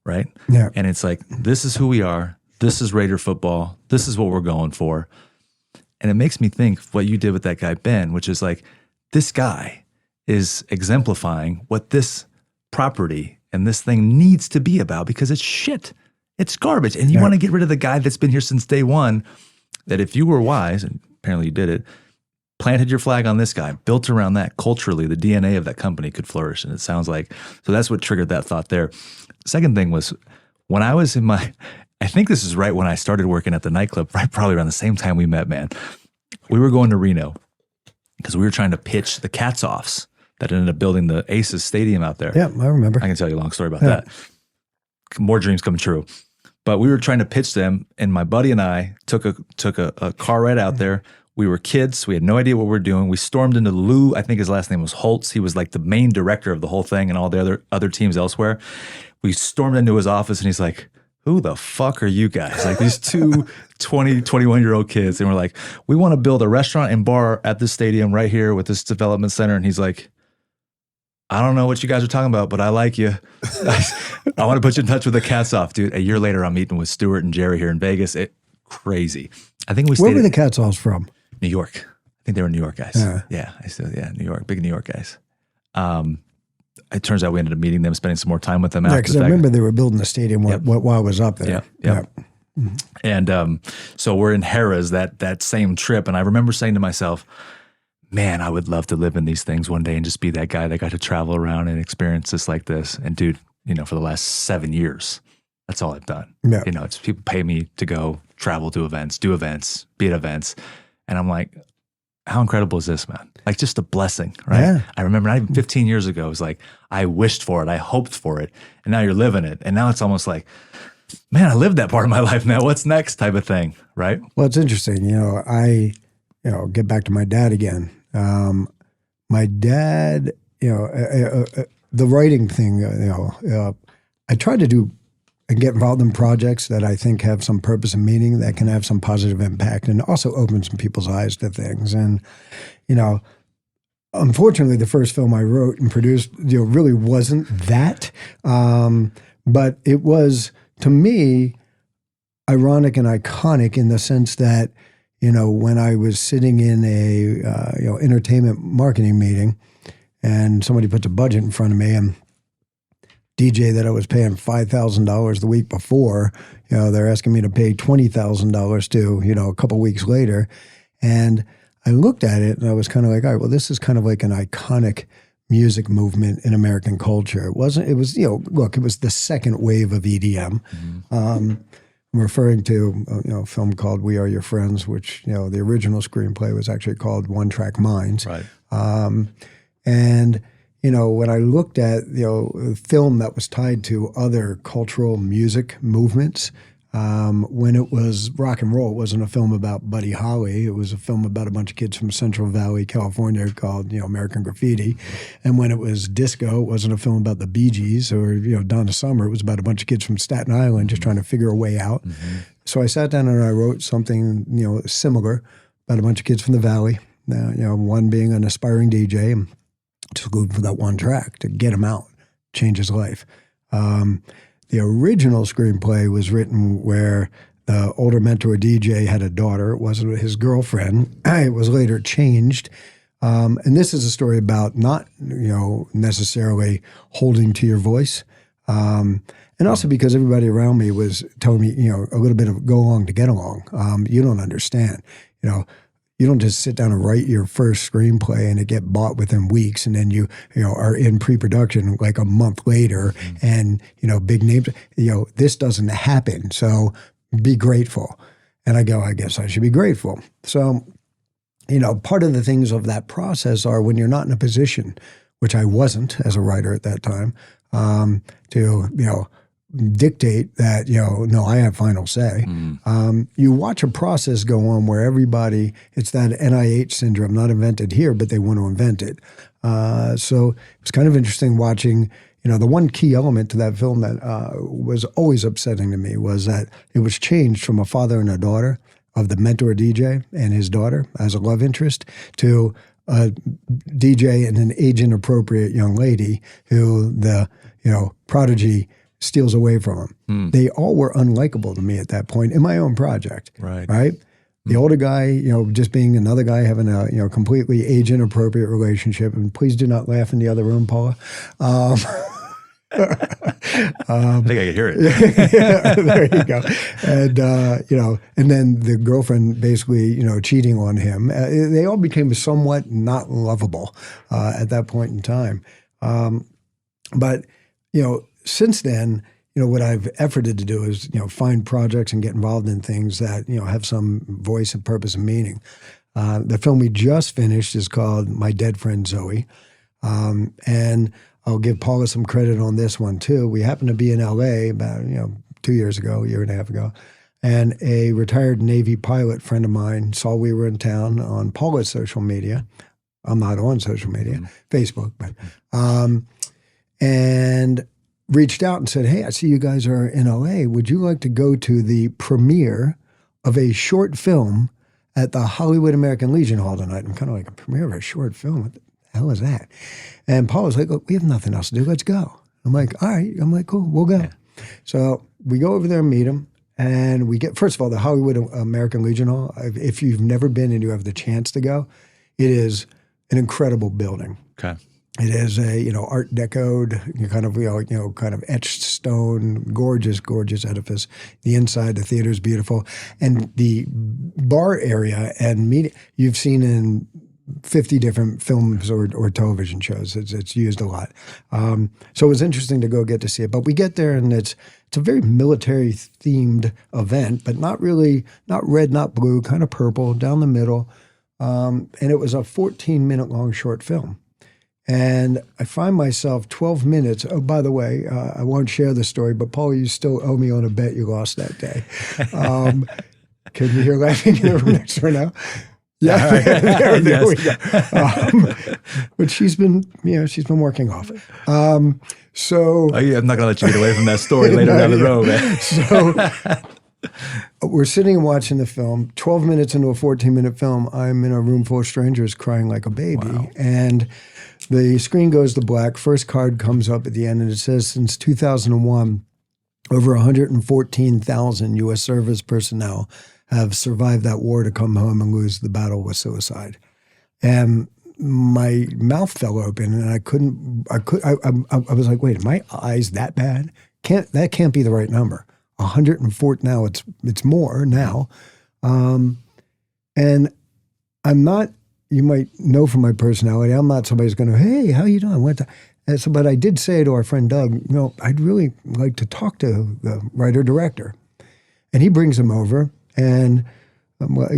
right? Yeah. And it's like, this is who we are. This is Raider football. This is what we're going for. And it makes me think what you did with that guy, Ben, which is like, this guy is exemplifying what this property and this thing needs to be about, because it's shit. It's garbage. And you want to get rid of the guy that's been here since day one, that if you were wise, and apparently you did it, planted your flag on this guy, built around that culturally, the DNA of that company could flourish. And it sounds like, so that's what triggered that thought there. Second thing was, when I was in I think this is right when I started working at the nightclub, right, probably around the same time we met, man. We were going to Reno because we were trying to pitch the Cats-Offs that ended up building the Aces Stadium out there. Yeah, I remember. I can tell you a long story about that. More dreams come true. But we were trying to pitch them, and my buddy and I took a car ride out there. We were kids. We had no idea what we were doing. We stormed into Lou. I think his last name was Holtz. He was like the main director of the whole thing and all the other teams elsewhere. We stormed into his office, and he's like, who the fuck are you guys? Like these 2 20, 21-year-old kids. And we're like, we want to build a restaurant and bar at this stadium right here with this development center. And he's like, I don't know what you guys are talking about, but I like you. I want to put you in touch with the Cats-Off, dude. A year later, I'm meeting with Stuart and Jerry here in Vegas. Crazy. I think we stayed. Where were the Cats-Offs from? New York. I think they were New York guys. Yeah. New York, big New York guys. It turns out we ended up meeting them, spending some more time with them. Yeah, because I remember they were building the stadium while I was up there. Yep. And so we're in Harrah's that same trip, and I remember saying to myself, man, I would love to live in these things one day and just be that guy that got to travel around and experience this like this. And dude, for the last 7 years, that's all I've done. Yeah. It's people pay me to go travel to events, do events, be at events. And I'm like, how incredible is this, man? Like just a blessing, right? Yeah. I remember not even 15 years ago, it was like, I wished for it, I hoped for it, and now you're living it. And now it's almost like, man, I lived that part of my life now. What's next type of thing, right? Well, it's interesting. I get back to my dad again. My dad, the writing thing, I try to do and get involved in projects that I think have some purpose and meaning that can have some positive impact and also open some people's eyes to things. And, unfortunately, the first film I wrote and produced, really wasn't that. But it was, to me, ironic and iconic in the sense that, when I was sitting in a, entertainment marketing meeting and somebody puts a budget in front of me and DJ that I was paying $5,000 the week before, they're asking me to pay $20,000 to, a couple weeks later. And I looked at it and I was kind of like, all right, well, this is kind of like an iconic music movement in American culture. It was, look, it was the second wave of EDM. I'm referring to a film called We Are Your Friends, which the original screenplay was actually called One Track Minds. Right. And when I looked at a film that was tied to other cultural music movements, when it was rock and roll, it wasn't a film about Buddy Holly. It was a film about a bunch of kids from Central Valley, California, called American Graffiti. And when it was disco, it wasn't a film about the Bee Gees or Donna Summer. It was about a bunch of kids from Staten Island just trying to figure a way out. Mm-hmm. So I sat down and I wrote something similar about a bunch of kids from the Valley. One being an aspiring DJ, and just looking for that one track to get him out, change his life. The original screenplay was written where the older mentor DJ had a daughter. It wasn't his girlfriend. It was later changed. And this is a story about not, necessarily holding to your voice. And also because everybody around me was telling me, a little bit of go along to get along. You don't understand, You don't just sit down and write your first screenplay and it get bought within weeks, and then you are in pre-production like a month later, and big names. This doesn't happen. So be grateful. And I go, I guess I should be grateful. So, part of the things of that process are when you're not in a position, which I wasn't as a writer at that time, to dictate that, no, I have final say. You watch a process go on where everybody, it's that NIH syndrome, not invented here, but they want to invent it. So it's kind of interesting watching, the one key element to that film that was always upsetting to me was that it was changed from a father and a daughter of the mentor DJ and his daughter as a love interest to a DJ and an age-inappropriate young lady who the, prodigy steals away from him. They all were unlikable to me at that point in my own project. Right. The older guy, just being another guy having a, completely age inappropriate relationship. And please do not laugh in the other room, Paula. I think I can hear it. Yeah, there you go. And, and then the girlfriend basically, cheating on him. They all became somewhat not lovable at that point in time. But, since then, what I've efforted to do is, find projects and get involved in things that, have some voice and purpose and meaning. The film we just finished is called My Dead Friend Zoe. And I'll give Paula some credit on this one too. We happened to be in LA about, 2 years ago, a year and a half ago. And a retired Navy pilot friend of mine saw we were in town on Paula's social media. I'm not on social media, Facebook, but, and reached out and said, hey, I see you guys are in LA. Would you like to go to the premiere of a short film at the Hollywood American Legion Hall tonight? I'm kind of like, a premiere of a short film? What the hell is that? And Paul was like, look, we have nothing else to do. Let's go. I'm like, all right. I'm like, cool, we'll go. Yeah. So we go over there and meet him. And we get, first of all, the Hollywood American Legion Hall, if you've never been and you have the chance to go, it is an incredible building. Okay. It is a, Art Deco'd, kind of etched stone, gorgeous, gorgeous edifice. The inside, the theater is beautiful. And the bar area and media, you've seen in 50 different films or television shows. It's used a lot. So it was interesting to go get to see it. But we get there and it's a very military-themed event, but not really, not red, not blue, kind of purple, down the middle. And it was a 14-minute long short film. And I find myself 12 minutes. Oh, by the way, I won't share the story, but Paul, you still owe me on a bet you lost that day. Can you hear laughing in the room next door now? Yeah, right. there we go. But she's been working off it. I'm not going to let you get away from that story later down the road, man. So we're sitting and watching the film. 12 minutes into a 14-minute film, I'm in a room full of strangers crying like a baby. Wow. And the screen goes to black. First card comes up at the end, and it says, since 2001, over 114,000 U.S. service personnel have survived that war to come home and lose the battle with suicide. And my mouth fell open, and I was like, wait, are my eyes that bad? That can't be the right number. 104 now. It's more now, and I'm not. You might know from my personality, I'm not somebody who's going to, hey, how you doing? But I did say to our friend Doug, I'd really like to talk to the writer-director. And he brings him over, and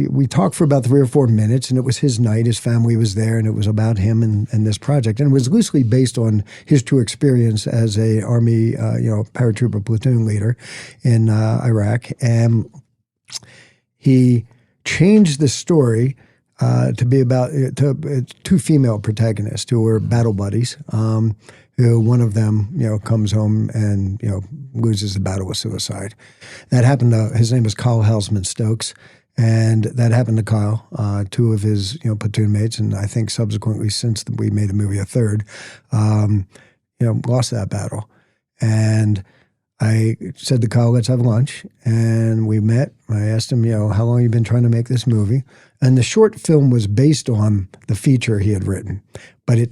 we talked for about 3 or 4 minutes, and it was his night. His family was there, and it was about him and this project. And it was loosely based on his true experience as a Army, paratrooper platoon leader in Iraq. And he changed the story to be about two female protagonists who were battle buddies. Who one of them, comes home and loses the battle with suicide. That happened to his name is Kyle Houseman Stokes, and that happened to Kyle, 2 of his platoon mates, and I think subsequently since we made the movie a third, lost that battle. And I said to Kyle, let's have lunch. And we met. I asked him, how long have you been trying to make this movie? And the short film was based on the feature he had written. But he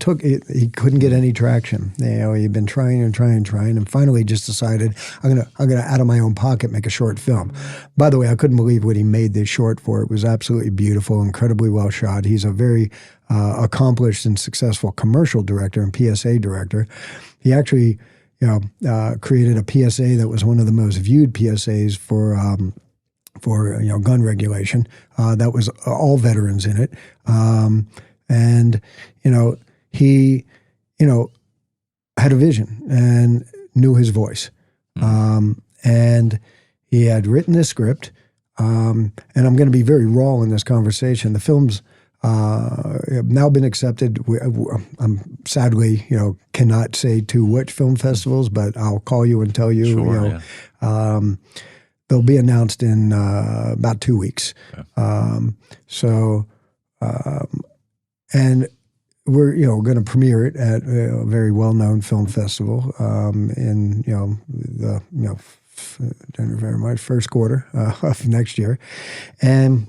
couldn't get any traction. He'd been trying, and finally just decided, I'm gonna out of my own pocket make a short film. By the way, I couldn't believe what he made this short for. It was absolutely beautiful, incredibly well shot. He's a very accomplished and successful commercial director and PSA director. He actually created a PSA that was one of the most viewed PSAs for gun regulation. That was all veterans in it. And he had a vision and knew his voice. And he had written this script. And I'm going to be very raw in this conversation. The film's have now been accepted. I'm sadly, cannot say to which film festivals, but I'll call you and tell you. Sure, they'll be announced in about 2 weeks. Okay. And we're going to premiere it at a very well-known film festival in the January, February, March, first quarter of next year, and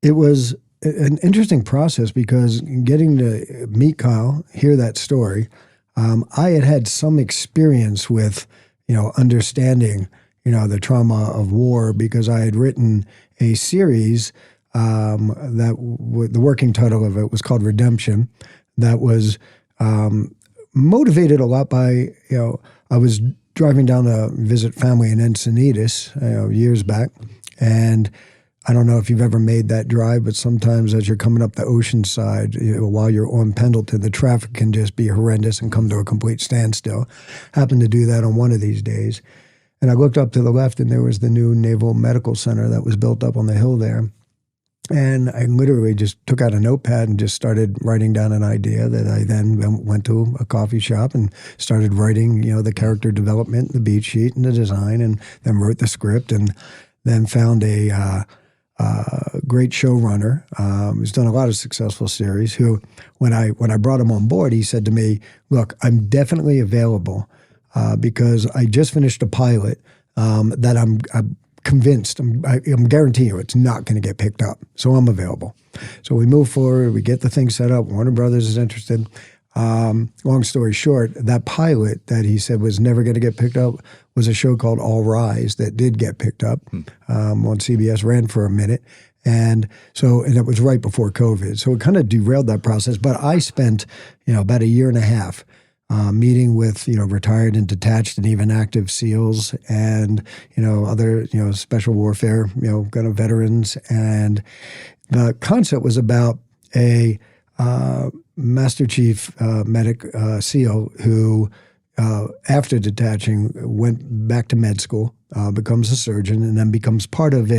it was an interesting process because getting to meet Kyle, hear that story, I had some experience with, understanding, the trauma of war because I had written a series that the working title of it was called Redemption. That was motivated a lot by, I was driving down to visit family in Encinitas, years back, and I don't know if you've ever made that drive, but sometimes as you're coming up the ocean side, while you're on Pendleton, the traffic can just be horrendous and come to a complete standstill. Happened to do that on one of these days. And I looked up to the left, and there was the new Naval Medical Center that was built up on the hill there. And I literally just took out a notepad and just started writing down an idea that I then went to a coffee shop and started writing, the character development, the beat sheet, and the design, and then wrote the script, and then found a great showrunner who's done a lot of successful series, who, when I brought him on board, he said to me, look, I'm definitely available because I just finished a pilot that I'm convinced, I'm guaranteeing you it's not going to get picked up. So I'm available. So we move forward, we get the thing set up, Warner Brothers is interested. Long story short, that pilot that he said was never going to get picked up was a show called All Rise that did get picked up on CBS, ran for a minute. And that was right before COVID. So it kind of derailed that process. But I spent, about 1.5 years meeting with, retired and detached and even active SEALs and, other, special warfare, kind of veterans. And the concept was about a Master Chief Medic SEAL who, after detaching, went back to med school, becomes a surgeon, and then becomes part of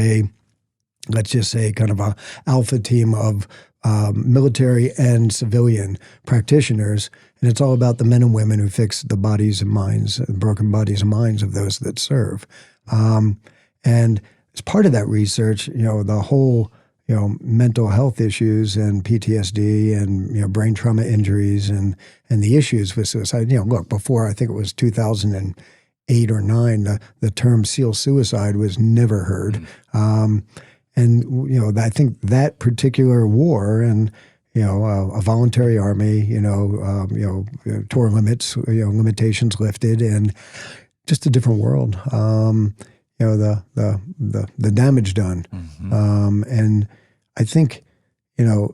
let's just say, kind of a alpha team of military and civilian practitioners. And it's all about the men and women who fix the bodies and minds, broken bodies and minds of those that serve. And as part of that research, the whole mental health issues and PTSD and, brain trauma injuries and the issues with suicide. Look, before, I think it was 2008 or 9, the term SEAL suicide was never heard. And, I think that particular war and, a voluntary army, tour limits, limitations lifted, and just a different world. The damage done. Mm-hmm. And I think,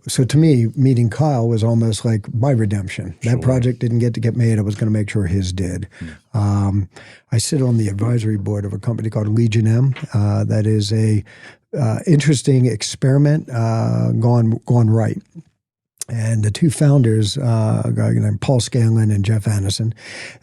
so to me, meeting Kyle was almost like my redemption. That Sure. project didn't get made. I was going to make sure his did. I sit on the advisory board of a company called Legion M. That is a interesting experiment gone right. And the two founders, a guy named Paul Scanlon and Jeff Anderson,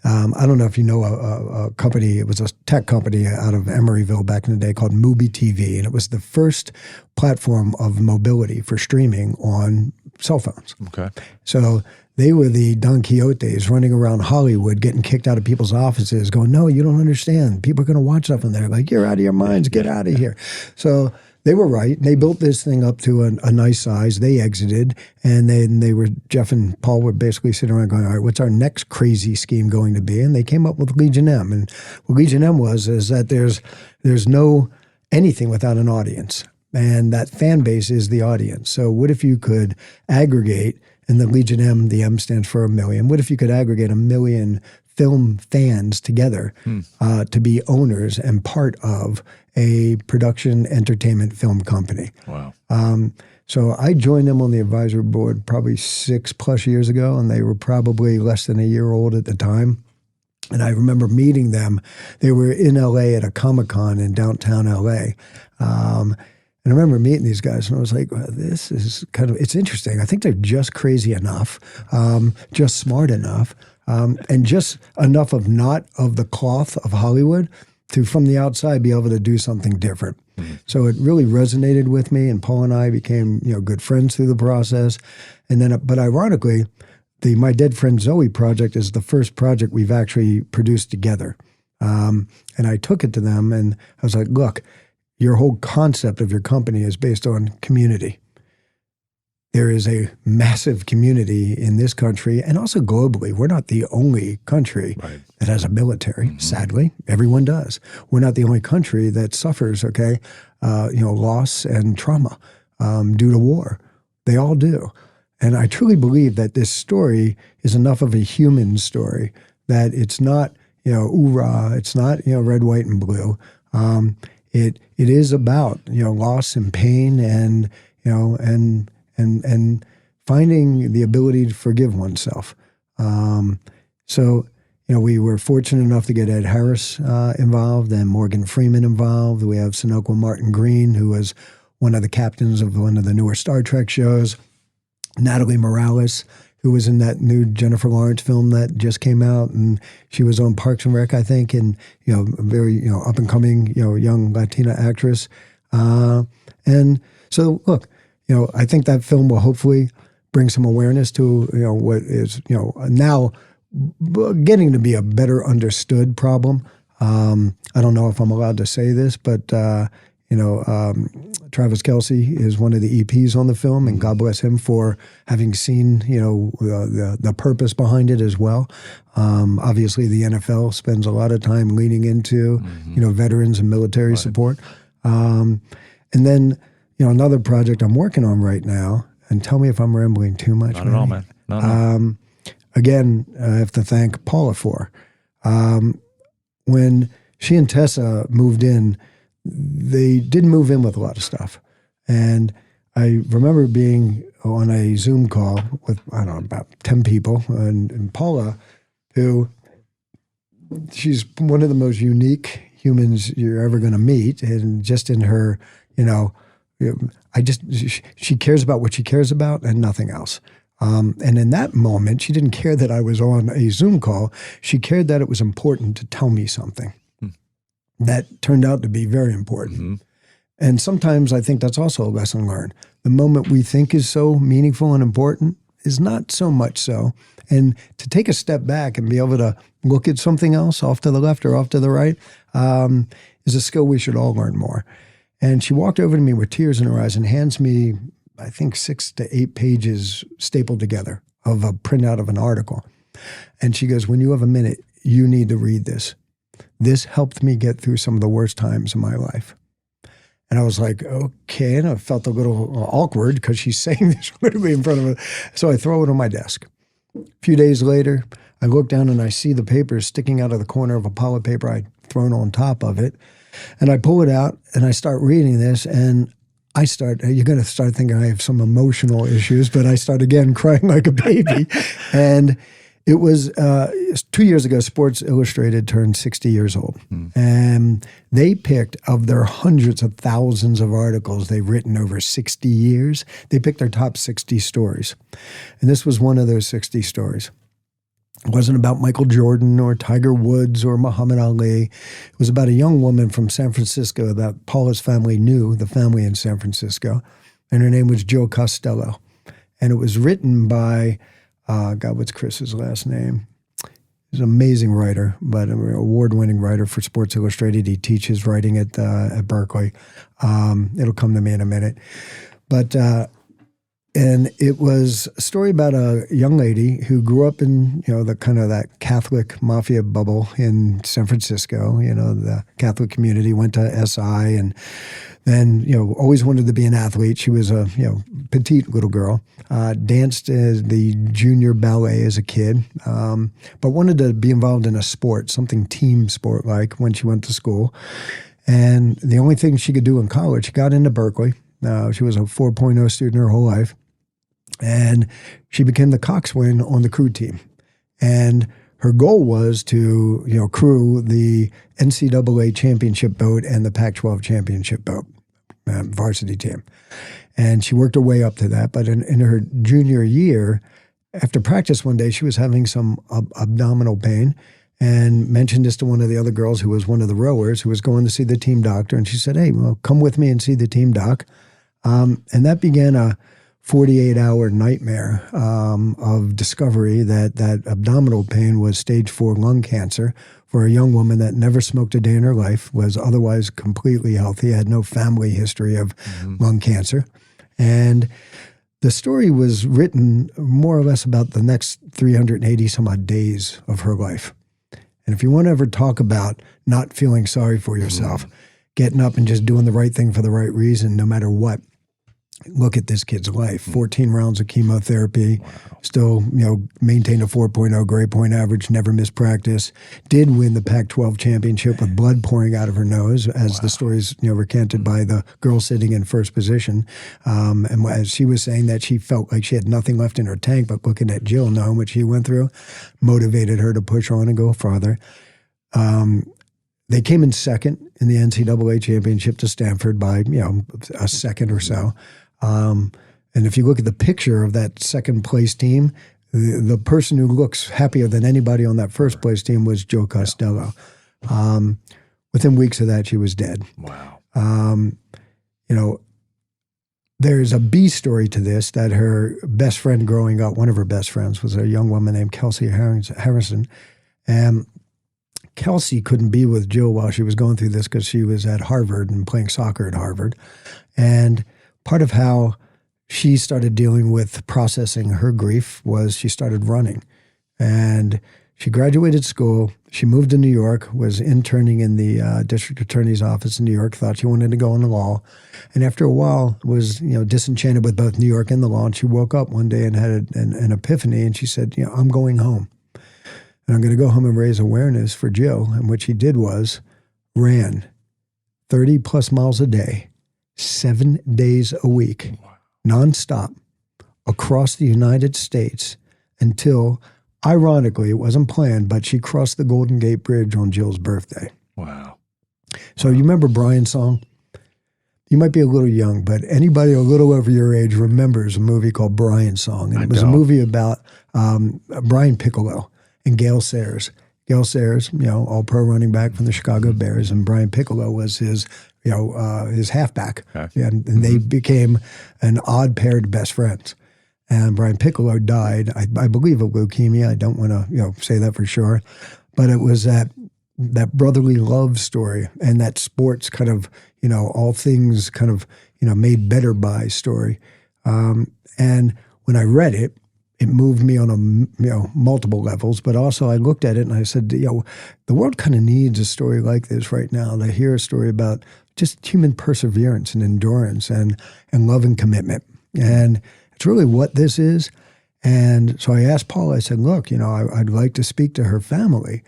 I don't know if you know a company, it was a tech company out of Emeryville back in the day called Mubi TV, and it was the first platform of mobility for streaming on cell phones. Okay. So they were the Don Quixotes running around Hollywood, getting kicked out of people's offices, going, no, you don't understand. People are going to watch stuff in there. Like, you're out of your minds. Get out of here. So they were right. They built this thing up to a nice size. They exited, and then Jeff and Paul were basically sitting around going, all right, what's our next crazy scheme going to be? And they came up with Legion M. And what Legion M is that there's no anything without an audience. And that fan base is the audience. So what if you could aggregate, and the Legion M, the M stands for 1,000,000. What if you could aggregate 1,000,000 film fans together to be owners and part of a production entertainment film company? Wow. So I joined them on the advisory board probably 6+ years ago, and they were probably less than a year old at the time. And I remember meeting them. They were in LA at a Comic-Con in downtown LA. And I remember meeting these guys, and I was like, well, this is it's interesting. I think they're just crazy enough, just smart enough, and just enough of not of the cloth of Hollywood to, from the outside, be able to do something different. Mm-hmm. So it really resonated with me, and Paul and I became good friends through the process. And then, but ironically, My Dead Friend Zoe project is the first project we've actually produced together. And I took it to them, and I was like, look, your whole concept of your company is based on community. There is a massive community in this country and also globally. We're not the only country that has a military. Mm-hmm. Sadly, everyone does. We're not the only country that suffers, loss and trauma due to war. They all do. And I truly believe that this story is enough of a human story that it's not, oorah, it's not, red, white, and blue. It is about loss and pain and and finding the ability to forgive oneself. So we were fortunate enough to get Ed Harris involved and Morgan Freeman involved. We have Sonoqua Martin Green, who was one of the captains of one of the newer Star Trek shows. Natalie Morales, who was in that new Jennifer Lawrence film that just came out, and she was on Parks and Rec, I think, and a very up and coming young Latina actress. And so, look, I think that film will hopefully bring some awareness to what is now getting to be a better understood problem. I don't know if I'm allowed to say this, but Travis Kelce is one of the EPs on the film, and God bless him for having seen, the purpose behind it as well. Obviously, the NFL spends a lot of time leaning into, veterans and military support. And then, another project I'm working on right now, and tell me if I'm rambling too much. Not at all, man. No. Again, I have to thank Paula for. When she and Tessa moved in, they didn't move in with a lot of stuff. And I remember being on a Zoom call with, about 10 people, and Paula, who, she's one of the most unique humans you're ever going to meet. And just in her, she cares about what she cares about and nothing else. And in that moment, she didn't care that I was on a Zoom call. She cared that it was important to tell me something. That turned out to be very important. Mm-hmm. And sometimes I think that's also a lesson learned. The moment we think is so meaningful and important is not so much so. And to take a step back and be able to look at something else off to the left or off to the right is a skill we should all learn more. And she walked over to me with tears in her eyes and hands me, I think, 6 to 8 pages stapled together of a printout of an article. And she goes, when you have a minute, you need to read this. This helped me get through some of the worst times in my life. And I was like, okay. And I felt a little awkward because she's saying this literally in front of me. So I throw it on my desk. A few days later, I look down and I see the papers sticking out of the corner of a pile of paper I'd thrown on top of it. And I pull it out and I start reading this. And you're going to start thinking I have some emotional issues, but I start again crying like a baby. And it was 2 years ago, Sports Illustrated turned 60 years old. And they picked, of their hundreds of thousands of articles they've written over 60 years, they picked their top 60 stories. And this was one of those 60 stories. It wasn't about Michael Jordan or Tiger Woods or Muhammad Ali. It was about a young woman from San Francisco that Paula's family knew, the family in San Francisco. And her name was Jill Costello. And it was written by, God, what's Chris's last name? He's an amazing writer, but an award-winning writer for Sports Illustrated. He teaches writing at Berkeley. It'll come to me in a minute. But and it was a story about a young lady who grew up in, the kind of that Catholic mafia bubble in San Francisco, the Catholic community, went to SI and then, always wanted to be an athlete. She was a, petite little girl, danced as the junior ballet as a kid, but wanted to be involved in a sport, something team sport like when she went to school. And the only thing she could do in college, she got into Berkeley. She was a 4.0 student her whole life. And she became the coxswain on the crew team. And her goal was to, crew the NCAA championship boat and the Pac-12 championship boat, varsity team. And she worked her way up to that. But in her junior year, after practice one day, she was having some abdominal pain and mentioned this to one of the other girls who was one of the rowers who was going to see the team doctor. And she said, hey, well, come with me and see the team doc. And that began a 48-hour nightmare of discovery that abdominal pain was stage 4 lung cancer for a young woman that never smoked a day in her life, was otherwise completely healthy, had no family history of lung cancer. And the story was written more or less about the next 380 some odd days of her life. And if you want to ever talk about not feeling sorry for yourself, getting up and just doing the right thing for the right reason, no matter what, look at this kid's life. 14 rounds of chemotherapy, still, maintained a 4.0 grade point average, never missed practice, did win the Pac-12 championship with blood pouring out of her nose, as the story's, recanted by the girl sitting in first position. And as she was saying that she felt like she had nothing left in her tank, but looking at Jill, knowing what she went through, motivated her to push on and go farther. They came in second in the NCAA championship to Stanford by, a second or so. And if you look at the picture of that second place team, the person who looks happier than anybody on that first place team was Jill Costello. Within weeks of that, she was dead. Wow. There's a B story to this, that her best friend growing up, one of her best friends, was a young woman named Kelsey Harrison. And Kelsey couldn't be with Jill while she was going through this because she was at Harvard and playing soccer at Harvard. And part of how she started dealing with processing her grief was she started running. And she graduated school. She moved to New York, was interning in the district attorney's office in New York, thought she wanted to go into law. And after a while was, disenchanted with both New York and the law. And she woke up one day and had an epiphany. And she said, I'm going home. And I'm going to go home and raise awareness for Jill. And what she did was ran 30 plus miles a day, 7 days a week, nonstop, across the United States until, ironically, it wasn't planned, but she crossed the Golden Gate Bridge on Jill's birthday. Wow. So you remember Brian's song? You might be a little young, but anybody a little over your age remembers a movie called Brian's Song. And it was a movie about Brian Piccolo and Gale Sayers. Gale Sayers, all-pro running back from the Chicago Bears, and Brian Piccolo was his halfback. Okay. And they became an odd-paired best friends. And Brian Piccolo died, I believe, of leukemia. I don't want to, say that for sure. But it was that brotherly love story and that sports kind of, all things kind of, made better by story. And when I read it, it moved me on multiple levels, but also I looked at it and I said, the world kind of needs a story like this right now. To hear a story about just human perseverance and endurance and love and commitment. And it's really what this is. And so I asked Paul, I said, look, I'd like to speak to her family.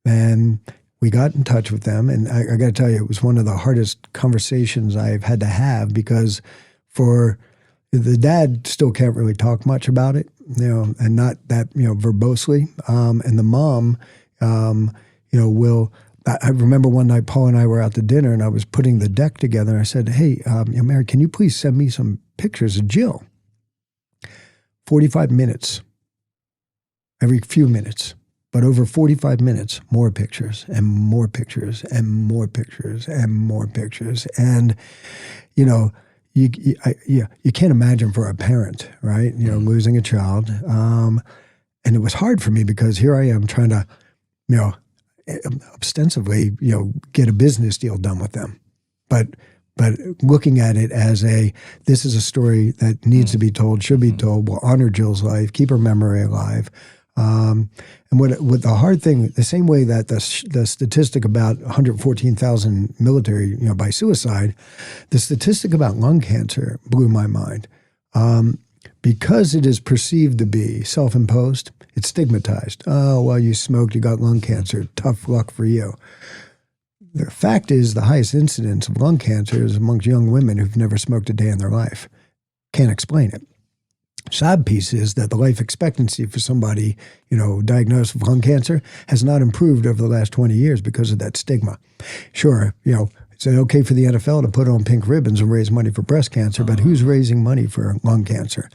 And we got in touch with them, and I got to tell you, it was one of the hardest conversations I've had to have, because for the dad still can't really talk much about it, and not that, verbosely. And the mom, will. I remember one night Paul and I were out to dinner, and I was putting the deck together, and I said, "Hey, Mary, can you please send me some pictures of Jill?" 45 minutes, every few minutes, but over 45 minutes, more pictures and more pictures and more pictures and more pictures, and you can't imagine for a parent, right? Losing a child, and it was hard for me, because here I am trying to, ostensibly, get a business deal done with them, but looking at it as this is a story that needs to be told, should be told. We'll honor Jill's life, keep her memory alive. And what the hard thing, the same way that the statistic about 114,000 military, by suicide, the statistic about lung cancer blew my mind. Because it is perceived to be self-imposed, it's stigmatized. Oh, well, you smoked, you got lung cancer. Tough luck for you. The fact is, the highest incidence of lung cancer is amongst young women who've never smoked a day in their life. Can't explain it. Sad piece is that the life expectancy for somebody, diagnosed with lung cancer has not improved over the last 20 years because of that stigma. Sure, it's okay for the NFL to put on pink ribbons and raise money for breast cancer, but who's raising money for lung cancer?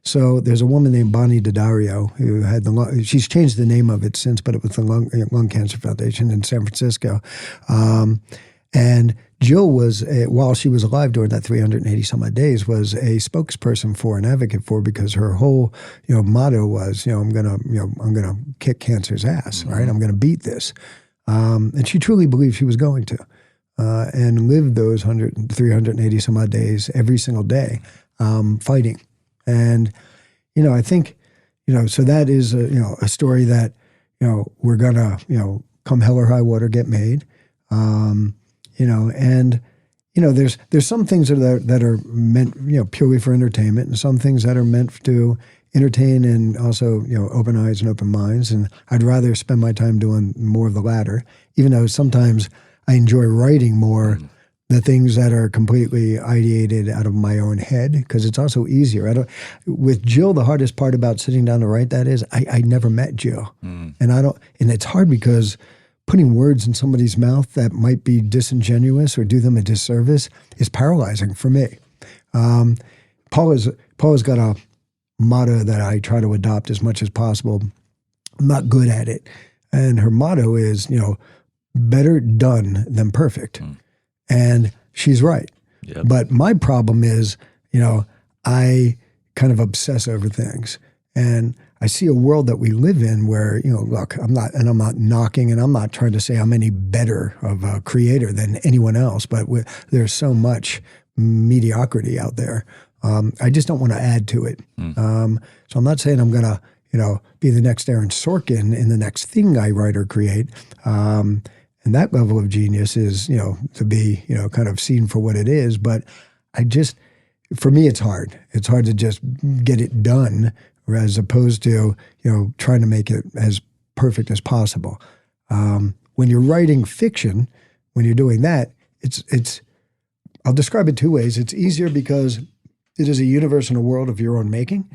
So there's a woman named Bonnie Daddario who had she's changed the name of it since, but it was the Lung Cancer Foundation in San Francisco. And Jill was, while she was alive during that 380 some odd days, was a spokesperson for, an advocate for, because her whole, motto was, I'm gonna kick cancer's ass, right? I'm gonna beat this. And she truly believed she was going to, and lived those 380 some odd days every single day, fighting. And, I think, so that is a story that, we're gonna, come hell or high water, get made. And there's some things that are meant, purely for entertainment, and some things that are meant to entertain and also, open eyes and open minds. And I'd rather spend my time doing more of the latter, even though sometimes I enjoy writing more the things that are completely ideated out of my own head, because it's also easier. With Jill, the hardest part about sitting down to write that is I never met Jill, and it's hard because putting words in somebody's mouth that might be disingenuous or do them a disservice is paralyzing for me. Paul has got a motto that I try to adopt as much as possible. I'm not good at it. And her motto is, better done than perfect. And she's right. Yep. But my problem is, I kind of obsess over things. And I see a world that we live in where, look, I'm not knocking, and I'm not trying to say I'm any better of a creator than anyone else, but there's so much mediocrity out there. I just don't want to add to it. So I'm not saying I'm going to, be the next Aaron Sorkin in the next thing I write or create. And that level of genius is, to be, kind of seen for what it is. But for me, it's hard. It's hard to just get it done, as opposed to, trying to make it as perfect as possible. When you're writing fiction, when you're doing that, I'll describe it two ways. It's easier because it is a universe and a world of your own making,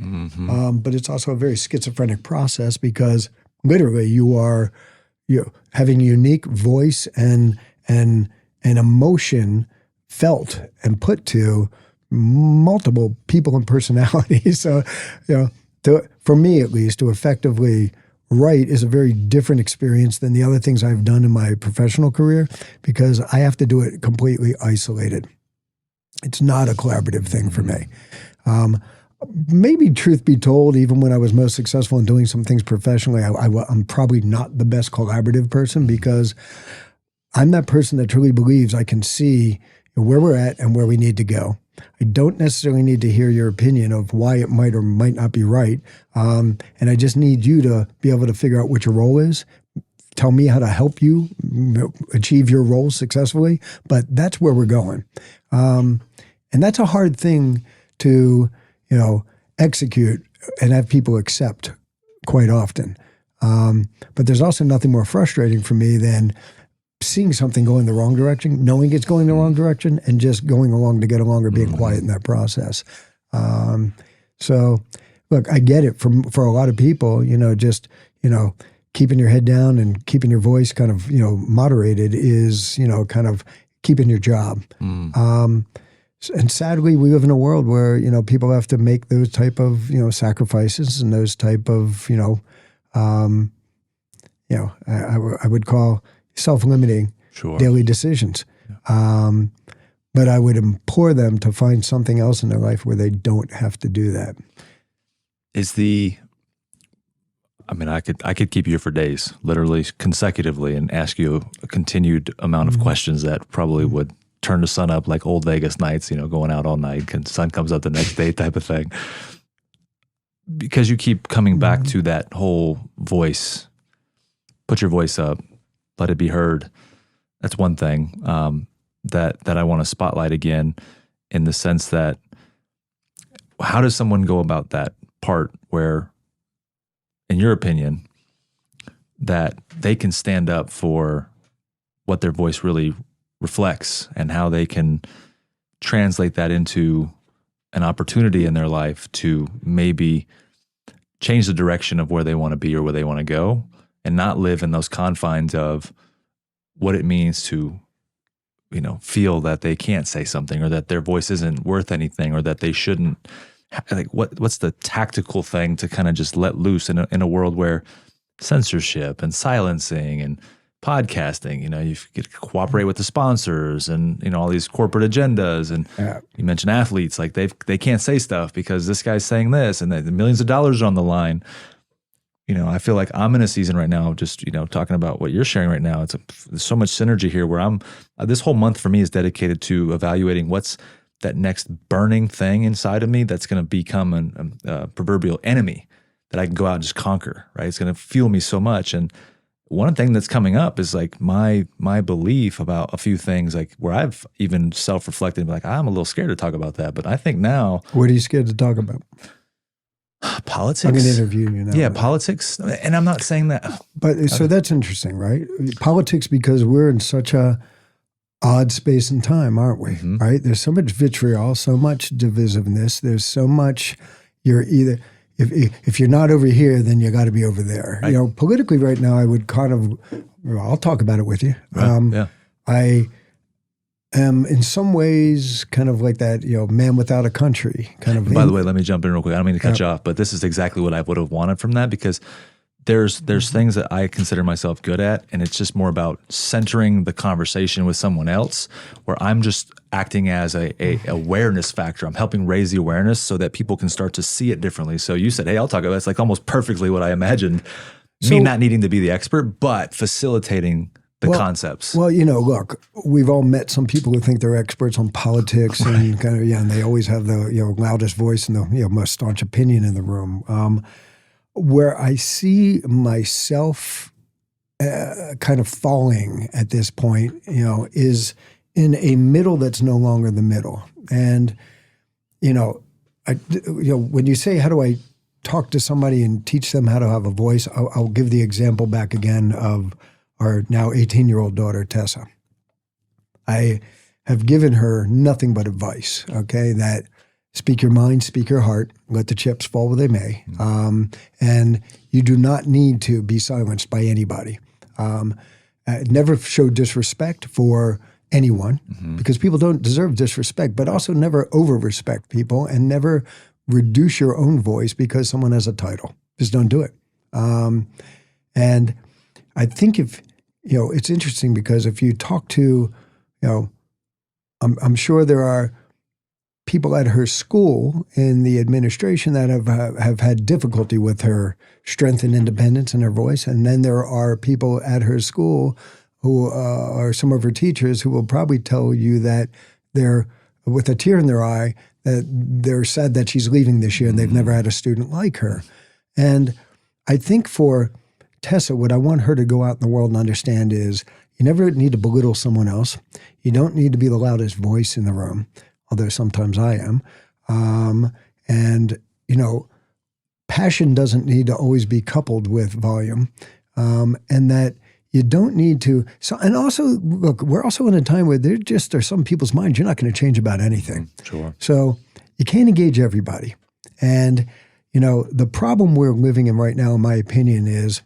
but it's also a very schizophrenic process, because literally you are having a unique voice and emotion felt and put to multiple people and personalities. So, for me at least, to effectively write is a very different experience than the other things I've done in my professional career, because I have to do it completely isolated. It's not a collaborative thing for me. Maybe truth be told, even when I was most successful in doing some things professionally, I'm probably not the best collaborative person, because I'm that person that truly believes I can see where we're at and where we need to go. I don't necessarily need to hear your opinion of why it might or might not be right. And I just need you to be able to figure out what your role is. Tell me how to help you achieve your role successfully. But that's where we're going. And that's a hard thing to, execute and have people accept quite often. But there's also nothing more frustrating for me than seeing something go in the wrong direction, knowing it's going the wrong direction, and just going along to get along or being quiet in that process. So, look, I get it for a lot of people, just, keeping your head down and keeping your voice kind of, moderated is, kind of keeping your job. And sadly, we live in a world where, people have to make those type of, sacrifices and those type of, I would call self-limiting daily decisions. But I would implore them to find something else in their life where they don't have to do that. I could keep you here for days, literally consecutively, and ask you a continued amount of questions that probably would turn the sun up like old Vegas nights, going out all night and sun comes up the next day type of thing. Because you keep coming back to that whole voice, put your voice up, let it be heard. That's one thing that I want to spotlight again, in the sense that, how does someone go about that part where, in your opinion, that they can stand up for what their voice really reflects, and how they can translate that into an opportunity in their life to maybe change the direction of where they want to be or where they want to go, and not live in those confines of what it means to, feel that they can't say something, or that their voice isn't worth anything, or that they shouldn't. Like, what's the tactical thing to kind of just let loose in a world where censorship and silencing and podcasting, you get to cooperate with the sponsors and, all these corporate agendas. And you mentioned athletes, like they can't say stuff because this guy's saying this, and the millions of dollars are on the line. I feel like I'm in a season right now, just, talking about what you're sharing right now. There's so much synergy here where this whole month for me is dedicated to evaluating what's that next burning thing inside of me that's going to become a proverbial enemy that I can go out and just conquer, right? It's going to fuel me so much. And one thing that's coming up is like my belief about a few things, like where I've even self-reflected, like, I'm a little scared to talk about that. But I think now— What are you scared to talk about? Politics. I'm going to interview you now. Yeah, politics. And I'm not saying that. But so that's interesting, right? Politics, because we're in such a odd space and time, aren't we? Mm-hmm. Right? There's so much vitriol, so much divisiveness. There's so much, you're either— If you're not over here, then you got to be over there. Right. Politically right now, I would kind of— I'll talk about it with you. Right. I am in some ways kind of like that, man without a country kind of. By the way, let me jump in real quick. I don't mean to cut you off, but this is exactly what I would have wanted from that, because there's things that I consider myself good at, and it's just more about centering the conversation with someone else, where I'm just acting as a awareness factor. I'm helping raise the awareness so that people can start to see it differently. So you said, hey, I'll talk about it. It's like almost perfectly what I imagined. Me not needing to be the expert, but facilitating the concepts. Well, look, we've all met some people who think they're experts on politics, and kind of, and they always have the loudest voice and the most staunch opinion in the room. Where I see myself kind of falling at this point, is in a middle that's no longer the middle. And, when you say, how do I talk to somebody and teach them how to have a voice, I'll give the example back again of our now 18-year-old daughter, Tessa. I have given her nothing but advice, okay, that speak your mind, speak your heart, let the chips fall where they may. And you do not need to be silenced by anybody. Never show disrespect for anyone, because people don't deserve disrespect, but also never over-respect people, and never reduce your own voice because someone has a title. Just don't do it. And I think it's interesting, because if you talk to, I'm sure there are people at her school in the administration that have had difficulty with her strength and independence in her voice. And then there are people at her school who are some of her teachers who will probably tell you that they're, with a tear in their eye, that they're sad that she's leaving this year and they've never had a student like her. And I think for Tessa, what I want her to go out in the world and understand is, you never need to belittle someone else. You don't need to be the loudest voice in the room, although sometimes I am. And, passion doesn't need to always be coupled with volume, and that you don't need to. So, and also, look, we're also in a time where there just are some people's minds you're not going to change about anything. Sure. So you can't engage everybody. And, the problem we're living in right now, in my opinion, is,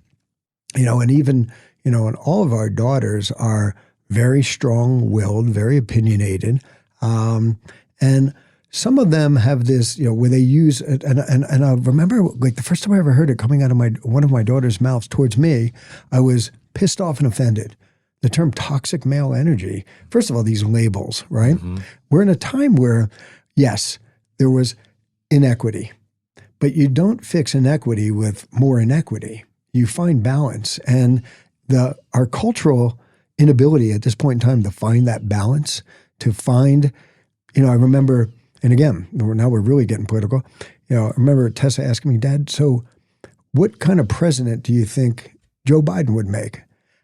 and even, and all of our daughters are very strong-willed, very opinionated. And some of them have this, where they use, and I remember, like, the first time I ever heard it coming out of one of my daughter's mouths towards me, I was pissed off and offended. The term toxic male energy. First of all, these labels, right? Mm-hmm. We're in a time where, yes, there was inequity, but you don't fix inequity with more inequity. You find balance. And our cultural inability at this point in time to find that balance, to find, I remember, and again, now we're really getting political. I remember Tessa asking me, Dad, so what kind of president do you think Joe Biden would make?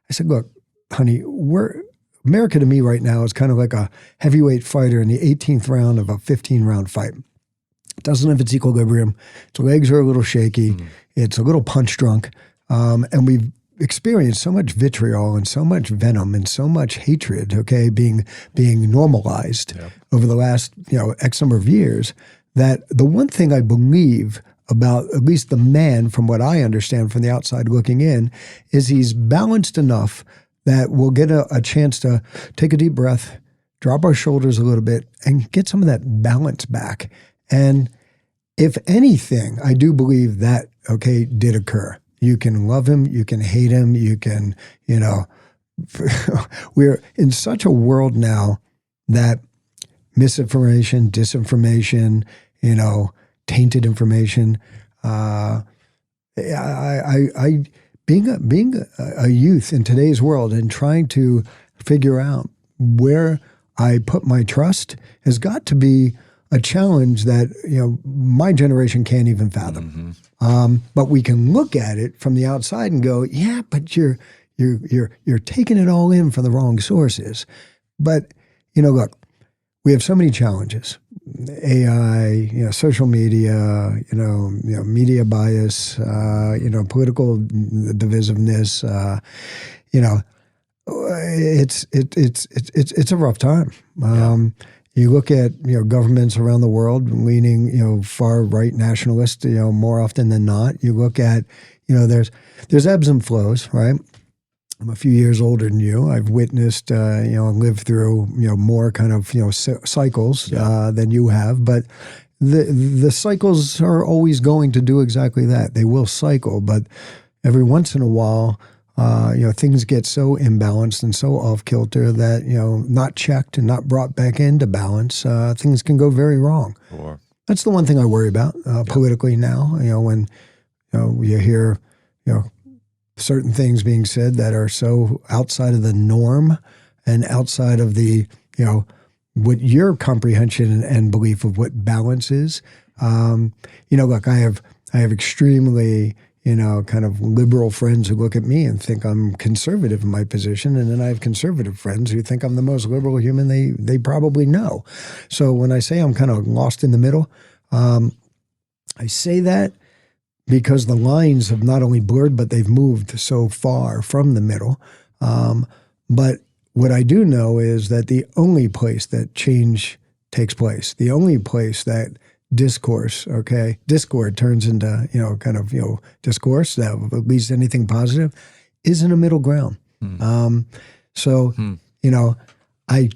I said, look, honey, America to me right now is kind of like a heavyweight fighter in the 18th round of a 15-round fight. It doesn't have its equilibrium. Its legs are a little shaky. Mm-hmm. It's a little punch drunk. And we've experienced so much vitriol and so much venom and so much hatred, okay, being normalized over the last, X number of years, that the one thing I believe about at least the man, from what I understand from the outside looking in, is he's balanced enough that we'll get a chance to take a deep breath, drop our shoulders a little bit, and get some of that balance back. And if anything, I do believe that, okay, did occur. You can love him, you can hate him, you can, we're in such a world now that misinformation, disinformation, tainted information. Being a youth in today's world and trying to figure out where I put my trust has got to be a challenge that my generation can't even fathom. Mm-hmm. But we can look at it from the outside and go, yeah, but you're taking it all in from the wrong sources. But look, we have so many challenges. AI, social media, media bias, political divisiveness. It's a rough time. You look at governments around the world leaning far right nationalist more often than not. You look at there's ebbs and flows, right? I'm a few years older than you. I've witnessed, and lived through, more kind of, cycles than you have. But the cycles are always going to do exactly that. They will cycle, but every once in a while, things get so imbalanced and so off kilter that not checked and not brought back into balance, things can go very wrong. Sure. That's the one thing I worry about politically now. When you hear certain things being said that are so outside of the norm and outside of the, what your comprehension and belief of what balance is. Look, I have extremely, kind of liberal friends who look at me and think I'm conservative in my position. And then I have conservative friends who think I'm the most liberal human they probably know. So when I say I'm kind of lost in the middle, I say that because the lines have not only blurred, but they've moved so far from the middle. But what I do know is that the only place that change takes place, the only place that discord turns into, discourse that leads to anything positive, is in a middle ground. I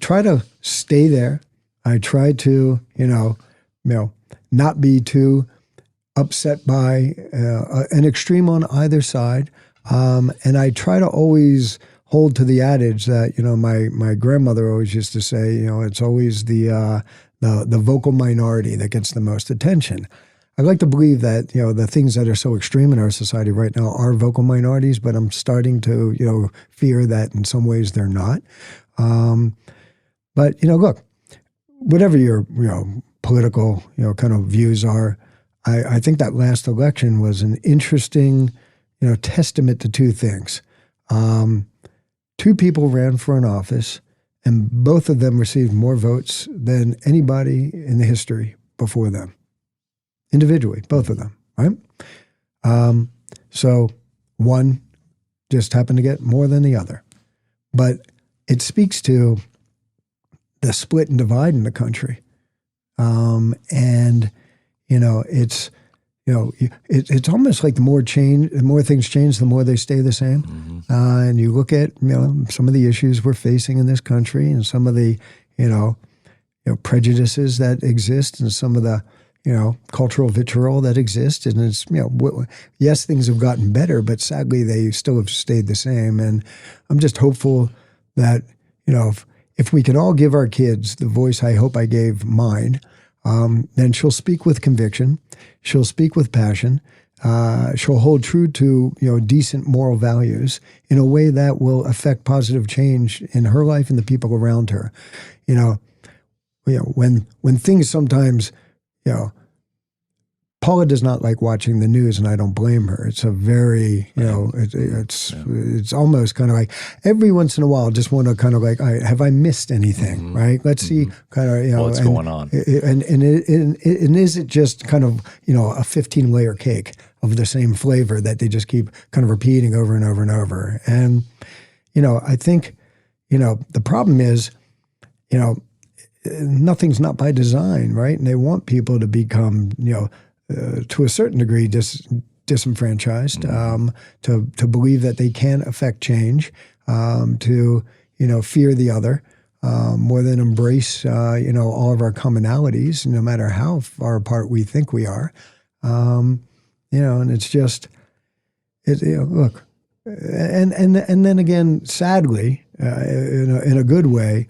try to stay there. I try to, not be too upset by an extreme on either side. And I try to always hold to the adage that, my grandmother always used to say, it's always the vocal minority that gets the most attention. I like to believe that, the things that are so extreme in our society right now are vocal minorities, but I'm starting to, fear that in some ways they're not. But, look, whatever your, political, kind of views are, I think that last election was an interesting, testament to two things. Two people ran for an office, and both of them received more votes than anybody in the history before them. Individually, both of them, right? So one just happened to get more than the other. But it speaks to the split and divide in the country. And, it's, it's almost like the more things change, the more they stay the same. Mm-hmm. And you look at, some of the issues we're facing in this country and some of the, prejudices that exist and some of the, cultural vitriol that exists. And it's, yes, things have gotten better, but sadly they still have stayed the same. And I'm just hopeful that, if we can all give our kids the voice I hope I gave mine, then she'll speak with conviction. She'll speak with passion. She'll hold true to, decent moral values in a way that will affect positive change in her life and the people around her. When things sometimes, Paula does not like watching the news, and I don't blame her. It's a very, it's almost kind of like every once in a while, I just want to kind of like, all right, have I missed anything? Mm-hmm. Right? Let's see, kind of, what's going on, and is it just kind of, a 15-layer cake of the same flavor that they just keep kind of repeating over and over and over? And I think, the problem is, nothing's not by design, right? And they want people to become, to a certain degree, disenfranchised, to believe that they can affect change, to fear the other, more than embrace all of our commonalities, no matter how far apart we think we are, and it's just look, and then again, sadly, in a good way.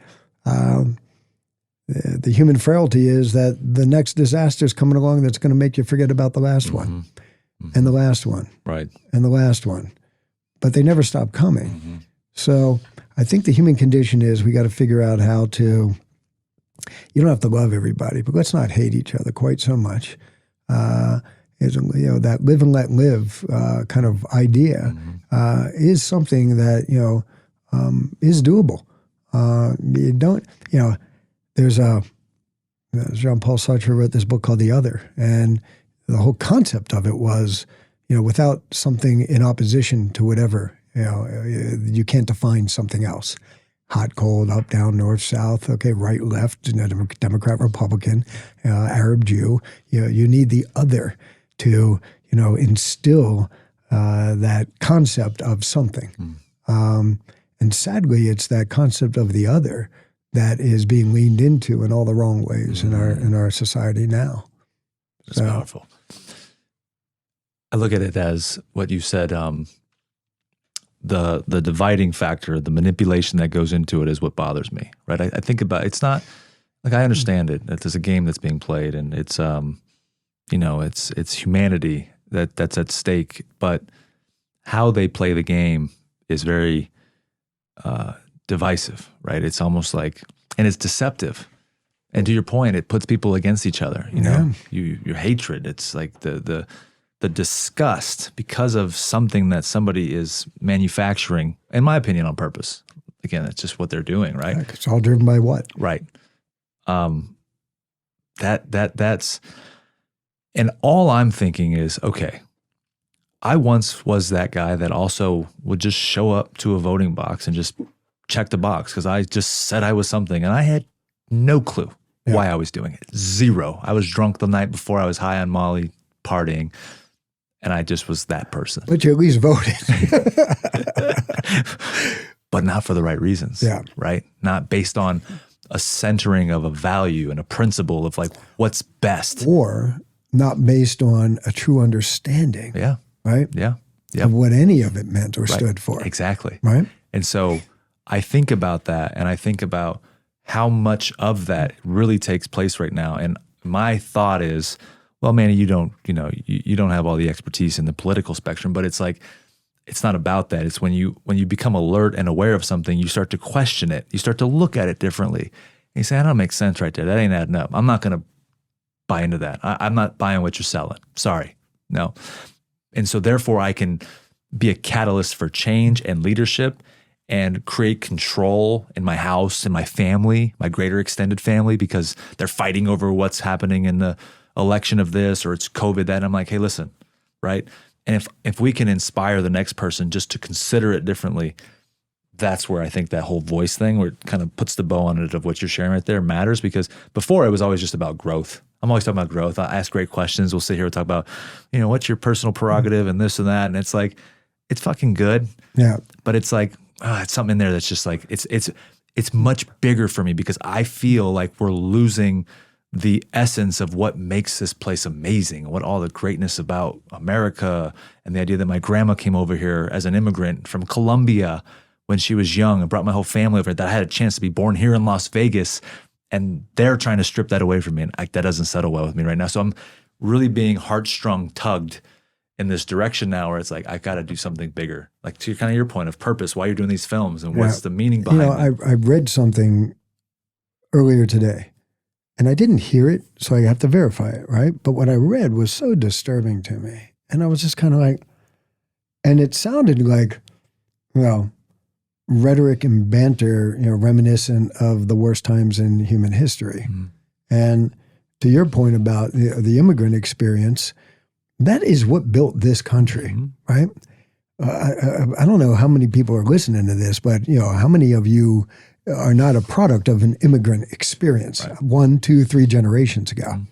The human frailty is that the next disaster is coming along that's going to make you forget about the last one, and the last one, right, and the last one, but they never stop coming. Mm-hmm. So I think the human condition is we got to figure out how to. You don't have to love everybody, but let's not hate each other quite so much. That live and let live kind of idea is something that is doable. You don't There's Jean-Paul Sartre wrote this book called The Other, and the whole concept of it was, without something in opposition to whatever, you can't define something else. Hot, cold, up, down, north, south, okay, right, left, Democrat, Republican, Arab, Jew. You need the other to, instill that concept of something. And sadly, it's that concept of the other that is being leaned into in all the wrong ways in our society now. That's powerful. I look at it as what you said, the dividing factor, the manipulation that goes into it is what bothers me, right? I think about, it's not, like I understand it, that there's a game that's being played and it's, it's humanity that's at stake, but how they play the game is very divisive, right? It's almost like, and it's deceptive. And to your point, it puts people against each other. Your hatred. It's like the disgust because of something that somebody is manufacturing, in my opinion, on purpose. Again, that's just what they're doing, right? It's all driven by what? Right. That's, and all I'm thinking is, okay, I once was that guy that also would just show up to a voting box and just check the box because I just said I was something and I had no clue why I was doing it. Zero. I was drunk the night before. I was high on Molly, partying, and I just was that person. But you at least voted. But not for the right reasons, right? Not based on a centering of a value and a principle of like what's best. Or not based on a true understanding. Yeah. Right? Yeah. Of what any of it meant or stood for. Exactly. Right? And so I think about that and I think about how much of that really takes place right now. And my thought is, well, Manny, you don't have all the expertise in the political spectrum, but it's like, it's not about that. It's when you become alert and aware of something, you start to question it. You start to look at it differently. And you say, that don't make sense right there. That ain't adding up. I'm not going to buy into that. I'm not buying what you're selling. Sorry. No. And so therefore I can be a catalyst for change and leadership and create control in my house and my family, my greater extended family, because they're fighting over what's happening in the election of this or it's COVID that. And I'm like, hey, listen, right? And if we can inspire the next person just to consider it differently, that's where I think that whole voice thing, where it kind of puts the bow on it of what you're sharing right there, matters. Because before, it was always just about growth. I'm always talking about growth. I ask great questions. We'll sit here and talk about, what's your personal prerogative and this and that. And it's like, it's fucking good. Yeah. But it's like, it's something in there that's just like, it's much bigger for me, because I feel like we're losing the essence of what makes this place amazing, what all the greatness about America, and the idea that my grandma came over here as an immigrant from Colombia when she was young and brought my whole family over, that I had a chance to be born here in Las Vegas, and they're trying to strip that away from me. And that doesn't settle well with me right now. So I'm really being heartstrung tugged in this direction now, where it's like, I got to do something bigger. Like, to kind of your point of purpose, why you're doing these films and what's the meaning behind it. I read something earlier today, and I didn't hear it, so I have to verify it, right? But what I read was so disturbing to me. And I was just kind of like, and it sounded like, rhetoric and banter, reminiscent of the worst times in human history. Mm. And to your point about the immigrant experience, that is what built this country, right? I don't know how many people are listening to this, but how many of you are not a product of an immigrant experience, right? 1, 2, 3 generations ago. Mm.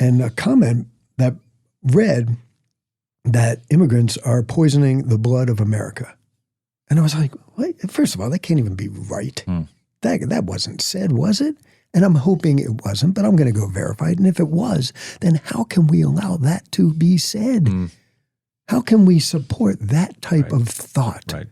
And a comment that read that immigrants are poisoning the blood of America. And I was like, what? First of all, that can't even be right. Mm. That wasn't said, was it? And I'm hoping it wasn't, but I'm going to go verify it. And if it was, then how can we allow that to be said? Mm. How can we support that type of thought? Right.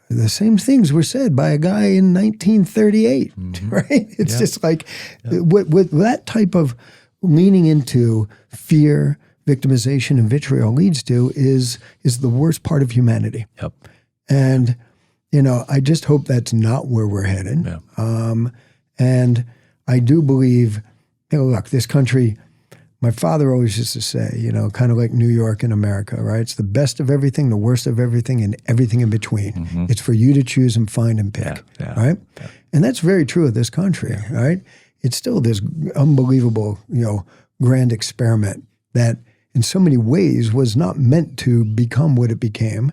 The same things were said by a guy in 1938, right? It's just like with that type of leaning into fear, victimization, and vitriol leads to is the worst part of humanity. Yep. And I just hope that's not where we're headed. Yeah. And I do believe, look, this country, my father always used to say, kind of like New York and America, right? It's the best of everything, the worst of everything, and everything in between. Mm-hmm. It's for you to choose and find and pick, right? Yeah. And that's very true of this country, right? It's still this unbelievable, grand experiment that in so many ways was not meant to become what it became.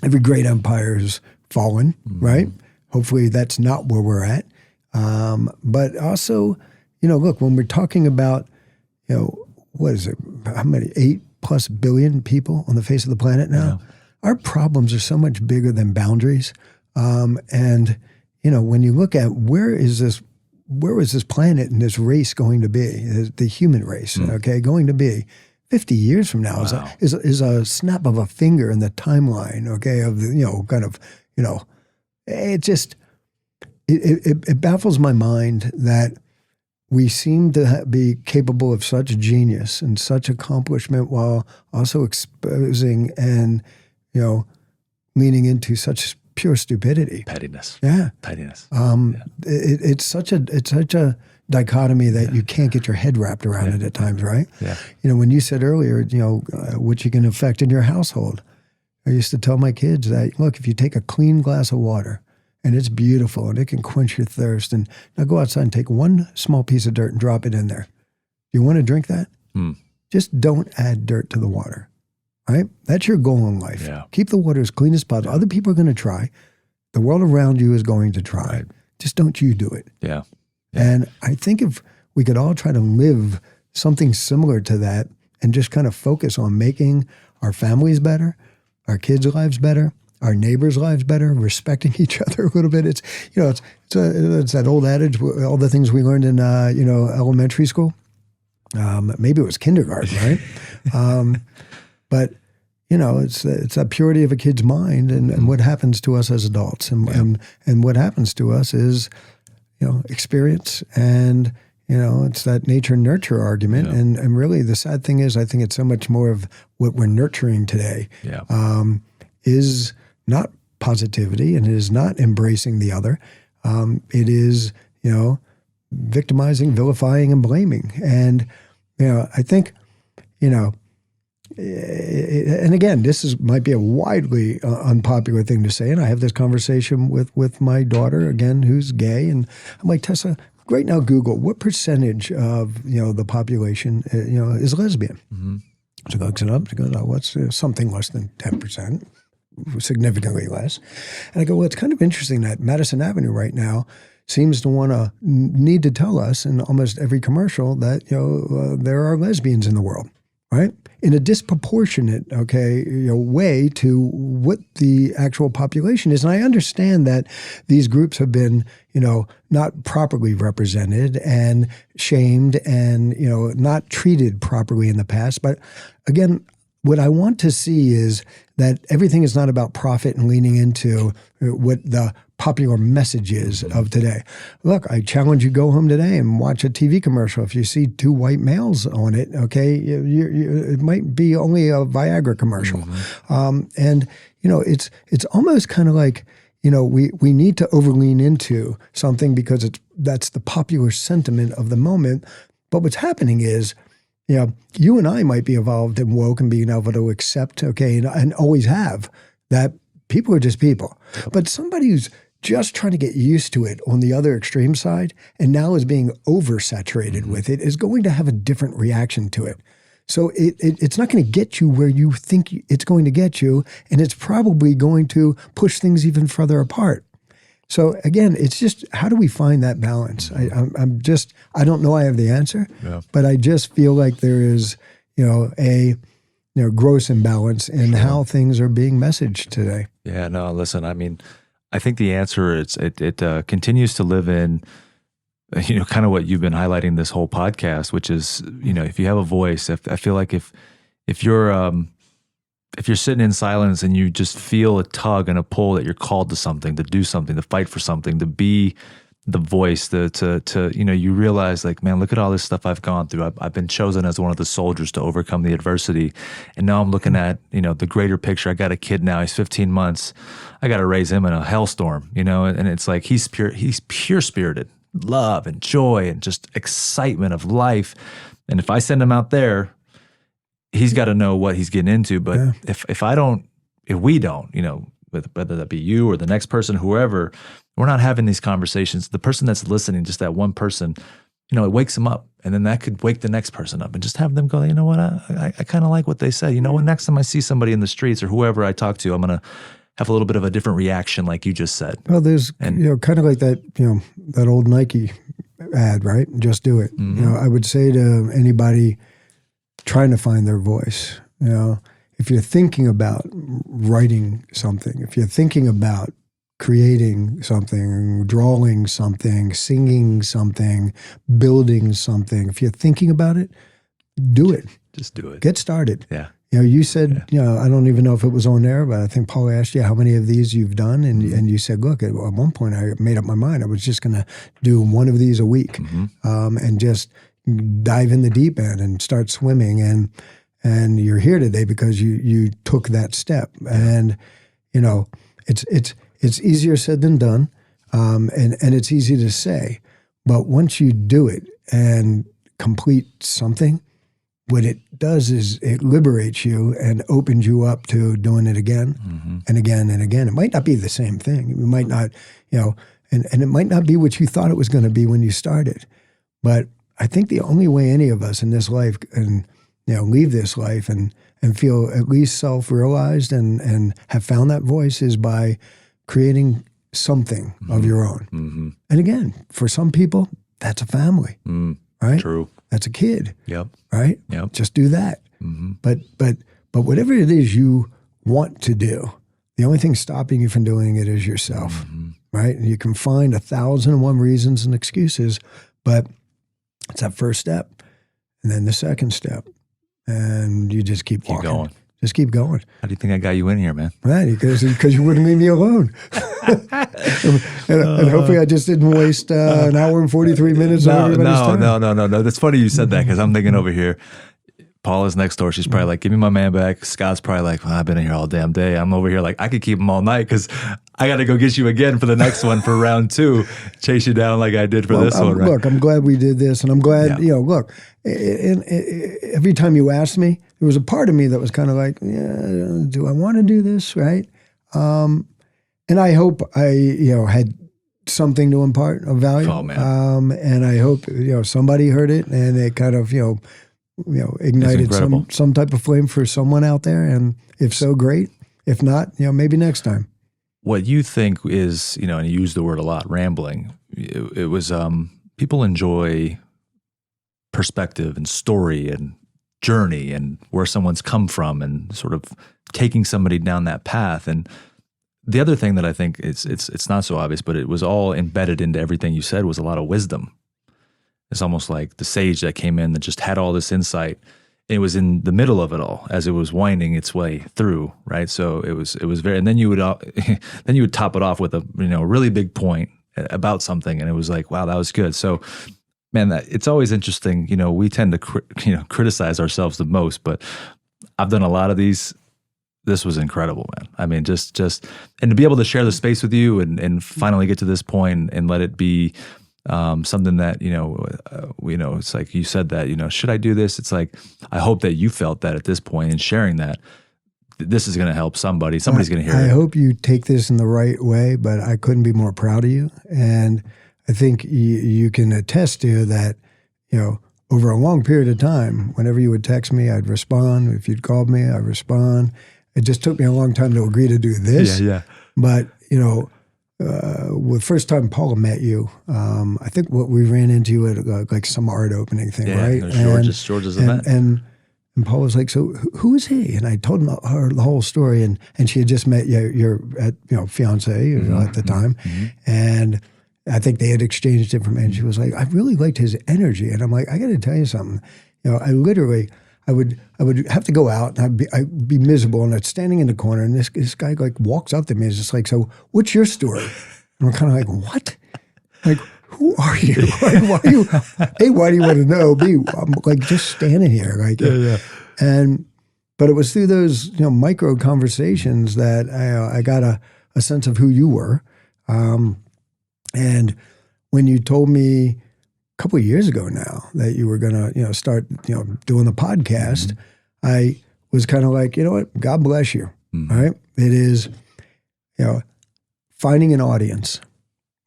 Every great empire has fallen, right? Hopefully that's not where we're at. But also, look, when we're talking about, what is it? How many? 8+ billion people on the face of the planet now? Yeah. Our problems are so much bigger than boundaries. And, when you look at where is this planet and this race going to be, the human race, going to be 50 years from now is a snap of a finger in the timeline, of the, it baffles my mind that we seem to be capable of such genius and such accomplishment while also exposing and, leaning into such pure stupidity. Pettiness. Yeah. Pettiness. It's such a dichotomy that you can't get your head wrapped around it at times, right? Yeah. When you said earlier, what you can affect in your household, I used to tell my kids that, look, if you take a clean glass of water and it's beautiful and it can quench your thirst, and now go outside and take one small piece of dirt and drop it in there. Do you want to drink that? Just don't add dirt to the water, right? That's your goal in life. Yeah. Keep the water as clean as possible. Yeah. Other people are going to try. The world around you is going to try. Right. Just don't you do it. Yeah. And I think if we could all try to live something similar to that and just kind of focus on making our families better, our kids' lives better, our neighbors' lives better, respecting each other a little bit. It's that old adage, all the things we learned in elementary school. Maybe it was kindergarten, right? But it's that purity of a kid's mind and what happens to us as adults, and what happens to us is experience, and it's that nature and nurture argument. Yeah. And really the sad thing is, I think it's so much more of what we're nurturing today is not positivity, and it is not embracing the other. It is, victimizing, vilifying, and blaming. And, I think, and again, this might be a widely unpopular thing to say, and I have this conversation with my daughter, again, who's gay, and I'm like, Tessa, right now, Google, what percentage of, the population, is lesbian? Mm-hmm. So it looks it up. It goes, oh, what's something less than 10%, significantly less. And I go, well, it's kind of interesting that Madison Avenue right now seems to need to tell us in almost every commercial that, there are lesbians in the world, right? In a disproportionate, way to what the actual population is. And I understand that these groups have been, not properly represented and shamed and, not treated properly in the past. But again, what I want to see is that everything is not about profit and leaning into what the popular message is of today. Look, I challenge you go home today and watch a TV commercial. If you see two white males on it, it might be only a Viagra commercial. Mm-hmm. And it's almost kind of like, we need to overlean into something because that's the popular sentiment of the moment. But what's happening is, you and I might be evolved and woke and being able to accept, and always have, that people are just people. But somebody who's just trying to get used to it on the other extreme side and now is being oversaturated with it is going to have a different reaction to it. So it's not going to get you where you think it's going to get you, and it's probably going to push things even further apart. So again, it's just, how do we find that balance? I don't know I have the answer, but I just feel like there is, a gross imbalance in how things are being messaged today. Yeah, no, listen, I mean, I think the answer is it continues to live in, kind of what you've been highlighting this whole podcast, which is, if you have a voice, I feel like if you're sitting in silence and you just feel a tug and a pull that you're called to something, to do something, to fight for something, to be the voice, you realize like, man, look at all this stuff I've gone through. I've been chosen as one of the soldiers to overcome the adversity. And now I'm looking at, the greater picture. I got a kid now, he's 15 months. I got to raise him in a hellstorm, and it's like, he's pure spirited, love and joy and just excitement of life. And if I send him out there, he's got to know what he's getting into. But if we don't, whether that be you or the next person, whoever, we're not having these conversations. The person that's listening, just that one person, it wakes them up. And then that could wake the next person up and just have them go, you know what, I kind of like what they say. You know what, next time I see somebody in the streets or whoever I talk to, I'm going to have a little bit of a different reaction like you just said. Well, there's, kind of like that, that old Nike ad, right? Just do it. Mm-hmm. I would say to anybody trying to find their voice, if you're thinking about writing something, if you're thinking about creating something, drawing something, singing something, building something, if you're thinking about it, do it. Just do it. Get started. Yeah. You said, I don't even know if it was on there, but I think Paul asked you how many of these you've done. And you said, look, at one point I made up my mind. I was just going to do one of these a week, and just dive in the deep end and start swimming. And you're here today because you took that step. And, it's easier said than done. And it's easy to say, but once you do it and complete something, what it does is it liberates you and opens you up to doing it again and again and again. It might not be the same thing. It might not, and it might not be what you thought it was going to be when you started. But I think the only way any of us in this life can, leave this life and feel at least self-realized and have found that voice is by creating something of your own. And again, for some people, that's a family, right? True. That's a kid. Yep. Right? Yep. Just do that. But whatever it is you want to do, the only thing stopping you from doing it is yourself, right? And you can find 1,001 reasons and excuses, but it's that first step, and then the second step, and you just keep walking. Going. Just keep going. How do you think I got you in here, man? Right, because you wouldn't leave me alone. and hopefully I just didn't waste an hour and 43 minutes of everybody's time. No. That's funny you said that because I'm thinking over here, Paula's next door. She's probably like, give me my man back. Scott's probably like, well, I've been in here all damn day. I'm over here like, I could keep him all night because I got to go get you again for the next one for round 2. Chase you down like I did for this one, right? Look, I'm glad we did this. And I'm glad, look, every time you asked me, there was a part of me that was kind of like, do I want to do this, right? And I hope I, had something to impart of value. Oh, man. And I hope somebody heard it and it kind of ignited some type of flame for someone out there. And if so, great. If not, maybe next time. What you think is, and you use the word a lot, rambling. It was people enjoy perspective and story and journey and where someone's come from and sort of taking somebody down that path. And the other thing that I think it's not so obvious, but it was all embedded into everything you said was a lot of wisdom. It's almost like the sage that came in that just had all this insight. It was in the middle of it all as it was winding its way through, right? So it was very, and then you would top it off with a really big point about something, and it was like, wow, that was good. So, man, it's always interesting. We tend to criticize ourselves the most, but I've done a lot of these. This was incredible, man. I mean, just and to be able to share the space with you and finally get to this point and let it be something that it's like you said that should I do this? It's like I hope that you felt that at this point in sharing that this is going to help somebody. Somebody's going to hear it. I hope you take this in the right way, but I couldn't be more proud of you. And I think you can attest to that. Over a long period of time, whenever you would text me, I'd respond. If you'd called me, I'd respond. It just took me a long time to agree to do this. Yeah. But, the first time Paula met you, I think what we ran into you at like some art opening thing, right? George's event. And Paula was like, so who is he? And I told her the whole story. And she had just met your fiance at the time. Mm-hmm. And I think they had exchanged information. She was like, I really liked his energy. And I'm like, I got to tell you something. I would have to go out and I'd be miserable and I'd standing in the corner and this guy like walks up to me and is just like, so what's your story? And I'm kind of like, what? Like, who are you? Why do you, A, why do you want to know? B, I'm like just standing here. Like, but it was through those, micro conversations that I got a sense of who you were. And when you told me a couple of years ago now that you were going to, start, doing the podcast, mm-hmm. I was kind of like, you know what? God bless you. Mm-hmm. Right? It is, finding an audience,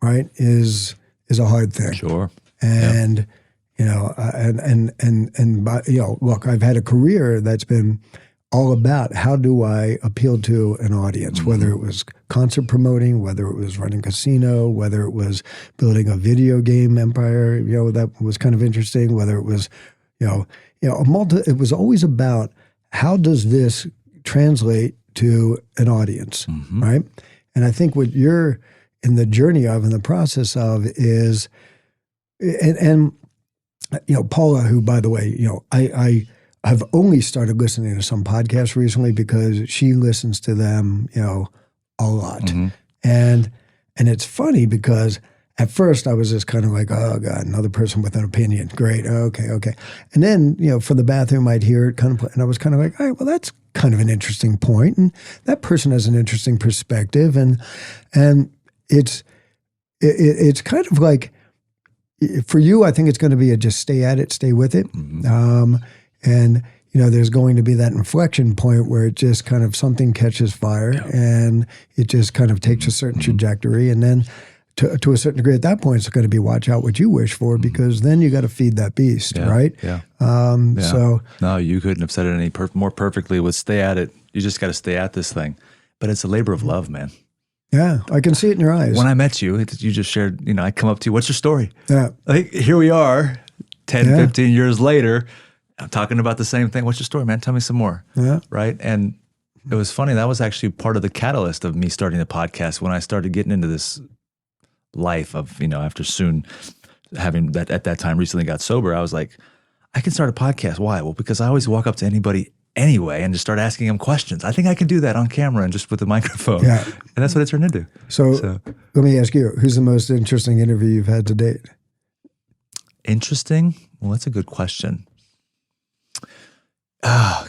right, is a hard thing. Sure. And, look, I've had a career that's been all about how do I appeal to an audience, mm-hmm. whether it was concert promoting, whether it was running a casino, whether it was building a video game empire, that was kind of interesting, whether it was, it was always about how does this translate to an audience, mm-hmm. right? And I think what you're in the journey of, in the process of is, and Paula, who, by the way, I've only started listening to some podcasts recently because she listens to them, a lot. Mm-hmm. And it's funny because at first I was just kind of like, oh God, another person with an opinion. Great. Okay. And then, for the bathroom, I'd hear it kind of, and I was kind of like, all right, well, that's kind of an interesting point. And that person has an interesting perspective. And it's kind of like, for you, I think it's going to be just stay at it, stay with it. Mm-hmm. And, there's going to be that inflection point where it just kind of something catches fire and it just kind of takes a certain trajectory. And then to a certain degree at that point, it's going to be watch out what you wish for because then you got to feed that beast, right? Yeah. So no, you couldn't have said it any more perfectly with stay at it. You just got to stay at this thing. But it's a labor of love, man. Yeah, I can see it in your eyes. When I met you, you just shared, I come up to you, what's your story? Yeah. Like, here we are, 10, 15 years later, I'm talking about the same thing. What's your story, man? Tell me some more. Yeah. Right? And it was funny. That was actually part of the catalyst of me starting the podcast when I started getting into this life of, after soon having that at that time recently got sober, I was like, I can start a podcast. Why? Well, because I always walk up to anybody anyway and just start asking them questions. I think I can do that on camera and just with the microphone. Yeah. And that's what it turned into. So let me ask you, who's the most interesting interview you've had to date? Interesting? Well, that's a good question.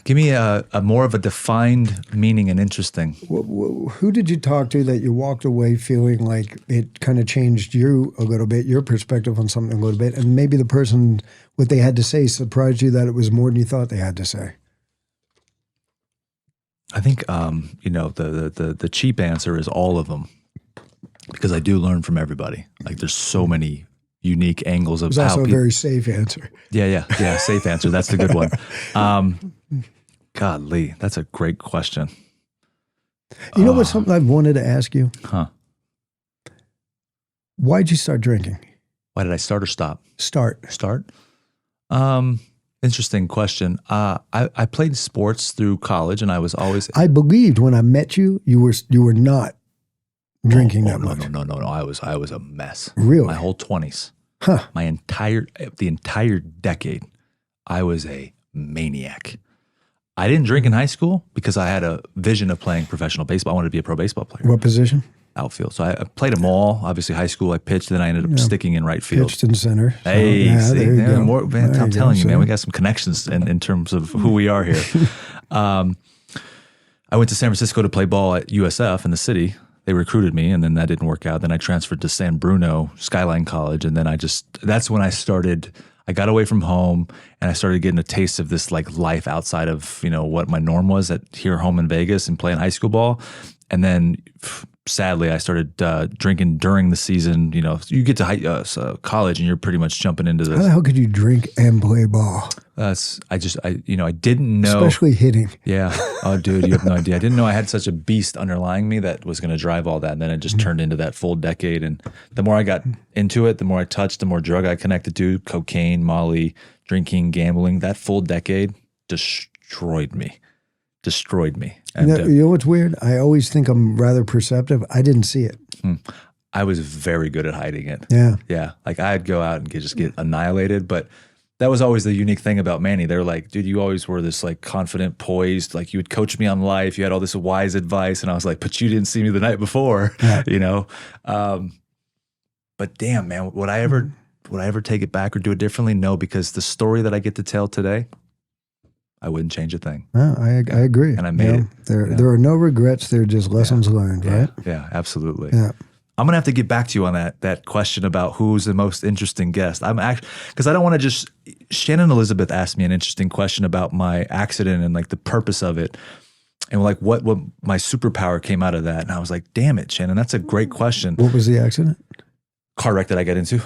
Give me a more of a defined meaning and interesting. Who did you talk to that you walked away feeling like it kind of changed you a little bit, your perspective on something a little bit, and maybe the person, what they had to say surprised you that it was more than you thought they had to say? I think, the cheap answer is all of them. because I do learn from everybody. Like there's so many unique angles of It's also a very safe answer. Yeah. Safe answer. That's the good one. Golly, that's a great question. You know what's something I've wanted to ask you? Huh? Why'd you start drinking? Why did I start or stop? Start. Interesting question. I played sports through college, and I was always. I believed when I met you, you were not drinking that much. No. I was a mess. Really? My whole 20s. Huh. The entire decade, I was a maniac. I didn't drink in high school because I had a vision of playing professional baseball. I wanted to be a pro baseball player. What position? Outfield. So I played them all. Obviously, high school I pitched, then I ended up sticking in right field. Pitched in center. So, Hey, there you go. I'm telling you, man, we got some connections in terms of who we are here. I went to San Francisco to play ball at USF in the city. They recruited me, and then that didn't work out. Then I transferred to San Bruno Skyline College, and then that's when I started. I got away from home, and I started getting a taste of this like life outside of what my norm was here home in Vegas and playing high school ball. And then sadly, I started drinking during the season. You get to college and you're pretty much jumping into this. How the hell could you drink and play ball? I didn't know. Especially hitting. Yeah. Oh, dude, you have no idea. I didn't know I had such a beast underlying me that was going to drive all that. And then it just turned into that full decade. And the more I got into it, the more I touched, the more drug I connected to, cocaine, Molly, drinking, gambling. That full decade destroyed me. And, you know what's weird? I always think I'm rather perceptive. I didn't see it. I was very good at hiding it. Yeah. Like I'd go out and just get annihilated. But that was always the unique thing about Manny. They're like, dude, you always were this like confident, poised, like you would coach me on life. You had all this wise advice. And I was like, but you didn't see me the night before, But damn, man, would I ever take it back or do it differently? No, because the story that I get to tell today, I wouldn't change a thing. No, I agree. And I made it. There are no regrets. There are just lessons learned, right? Yeah, absolutely. Yeah. I'm going to have to get back to you on that question about who's the most interesting guest. Because I don't want to just, Shannon Elizabeth asked me an interesting question about my accident and like the purpose of it. And like what my superpower came out of that. And I was like, damn it, Shannon, that's a great question. What was the accident? Car wreck that I got into.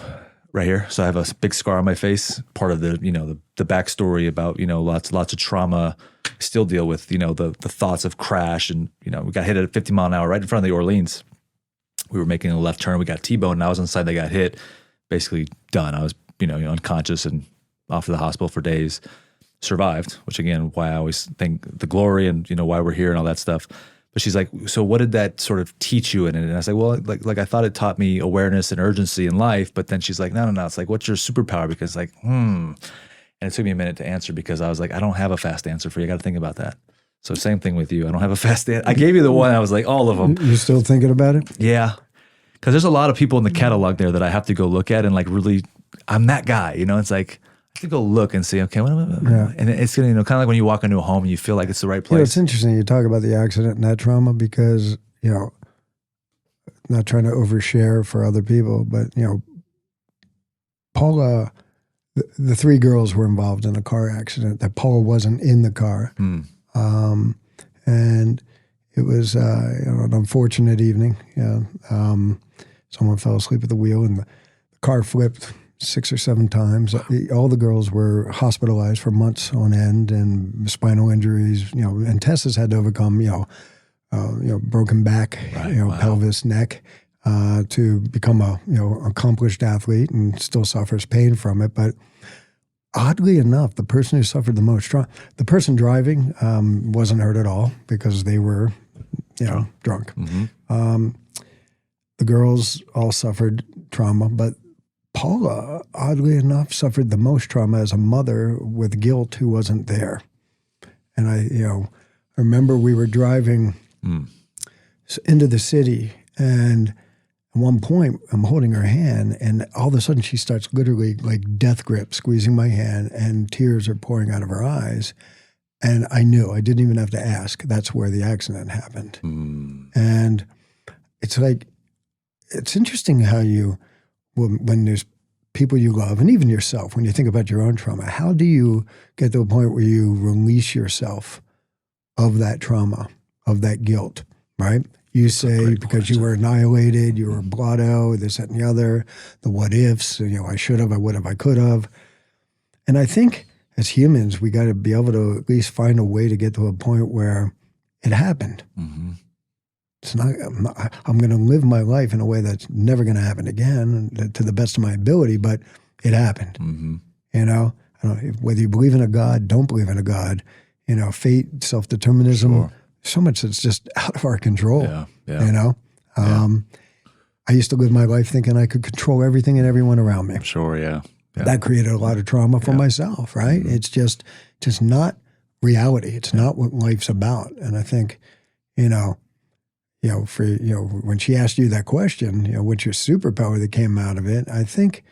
Right here. So I have a big scar on my face. Part of the backstory about, lots of trauma. I still deal with, the thoughts of crash. And, we got hit at 50 mile an hour right in front of the Orleans. We were making a left turn. We got T-boned and I was on the side that got hit. Basically done. I was, unconscious and off to the hospital for days. Survived, which again, why I always think the glory and, why we're here and all that stuff. But she's like, so what did that sort of teach you in it? And I was like, well, like I thought it taught me awareness and urgency in life. But then she's like, no. It's like, what's your superpower? Because like, And it took me a minute to answer because I was like, I don't have a fast answer for you. I got to think about that. So same thing with you. I don't have a fast answer. I gave you the one. I was like, all of them. You still thinking about it? Yeah. Because there's a lot of people in the catalog there that I have to go look at and like really, I'm that guy. It's like, I have to go look and see, okay, and it's going to, kind of like when you walk into a home and you feel like it's the right place. It's interesting you talk about the accident and that trauma because, not trying to overshare for other people, but, Paula, the three girls were involved in a car accident that Paula wasn't in the car. And it was an unfortunate evening. Someone fell asleep at the wheel and the car flipped 6 or 7 times. All the girls were hospitalized for months on end and spinal injuries, and Tessa's had to overcome, broken back, pelvis, neck, to become a, accomplished athlete and still suffers pain from it. But oddly enough, the person who suffered the most trauma, the person driving wasn't hurt at all because they were, drunk. The girls all suffered trauma, but Paula, oddly enough, suffered the most trauma as a mother with guilt who wasn't there. And I remember we were driving into the city, and at one point I'm holding her hand, and all of a sudden she starts literally like death grip, squeezing my hand, and tears are pouring out of her eyes. And I knew, I didn't even have to ask, that's where the accident happened. And it's like, it's interesting how when there's people you love, and even yourself, when you think about your own trauma, how do you get to a point where you release yourself of that trauma, of that guilt, right? You say because you were annihilated, you were blotto, this, that, and the other, the what ifs, I should have, I would have, I could have. And I think as humans, we got to be able to at least find a way to get to a point where it happened. Mm-hmm. It's not, I'm going to live my life in a way that's never going to happen again to the best of my ability, but it happened. Mm-hmm. I don't know, whether you believe in a God, don't believe in a God, fate, self-determinism, Sure. so much that's just out of our control. Yeah. I used to live my life thinking I could control everything and everyone around me. Sure, yeah. That created a lot of trauma for myself, right? Mm-hmm. It's just not reality. It's not what life's about. And I think, when she asked you that question, what's your superpower that came out of it? I think,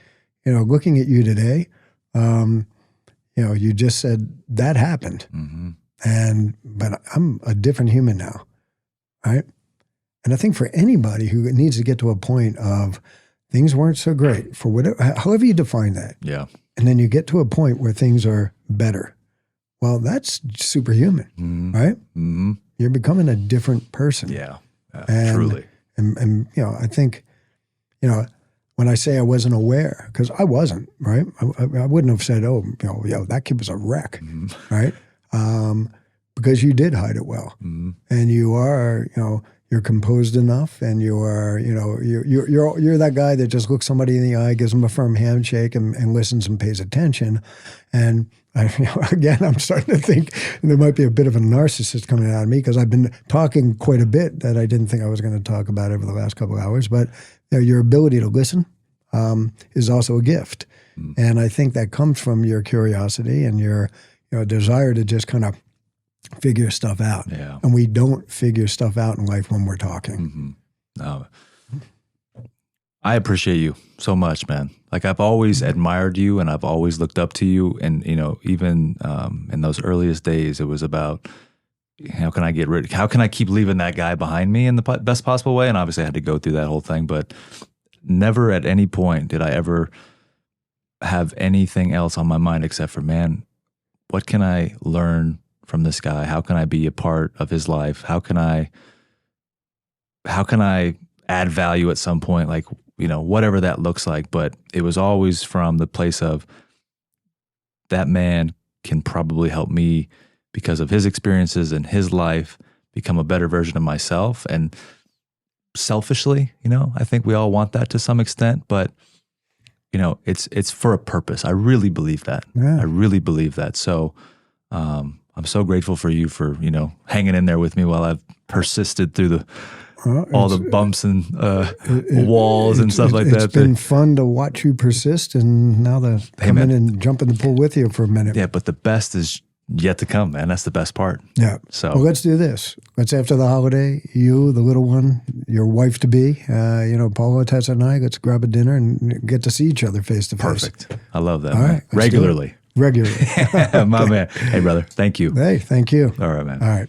looking at you today, you just said that happened. Mm-hmm. But I'm a different human now, right? And I think for anybody who needs to get to a point of things weren't so great, for whatever, however you define that. Yeah. And then you get to a point where things are better. Well, that's superhuman, right? Mm-hmm. You're becoming a different person. Yeah. Truly. And I think, when I say I wasn't aware, because I wasn't, right? I wouldn't have said, that kid was a wreck, right? Because you did hide it well. Mm-hmm. And you are, you're composed enough, and you are, you're that guy that just looks somebody in the eye, gives them a firm handshake, and listens and pays attention. And again, I'm starting to think there might be a bit of a narcissist coming out of me, because I've been talking quite a bit that I didn't think I was going to talk about over the last couple of hours. But your ability to listen is also a gift, and I think that comes from your curiosity and your desire to just kind of figure stuff out. Yeah. And we don't figure stuff out in life when we're talking. Mm-hmm. No. I appreciate you so much, man. Like, I've always admired you, and I've always looked up to you. And, even in those earliest days, it was about, how can I keep leaving that guy behind me in the best possible way? And obviously I had to go through that whole thing, but never at any point did I ever have anything else on my mind except for, man, what can I learn from this guy? How can I be a part of his life? How can I add value at some point? Like, whatever that looks like. But it was always from the place of, that man can probably help me, because of his experiences and his life, become a better version of myself. And selfishly, I think we all want that to some extent, but it's for a purpose. I really believe that. Yeah. I really believe that. So, I'm so grateful for you for, hanging in there with me while I've persisted through all the bumps and walls and stuff like that. It's been fun to watch you persist, and now come in and jump in the pool with you for a minute. Yeah, but the best is yet to come, man. That's the best part. Yeah. So, well, let's do this. Let's, after the holiday, you, the little one, your wife to be, Paula, Tessa, and I, let's grab a dinner and get to see each other face to face. Perfect. I love that. All man. right. Regularly. My man. Hey, brother. Thank you. Hey, thank you. All right, man. All right.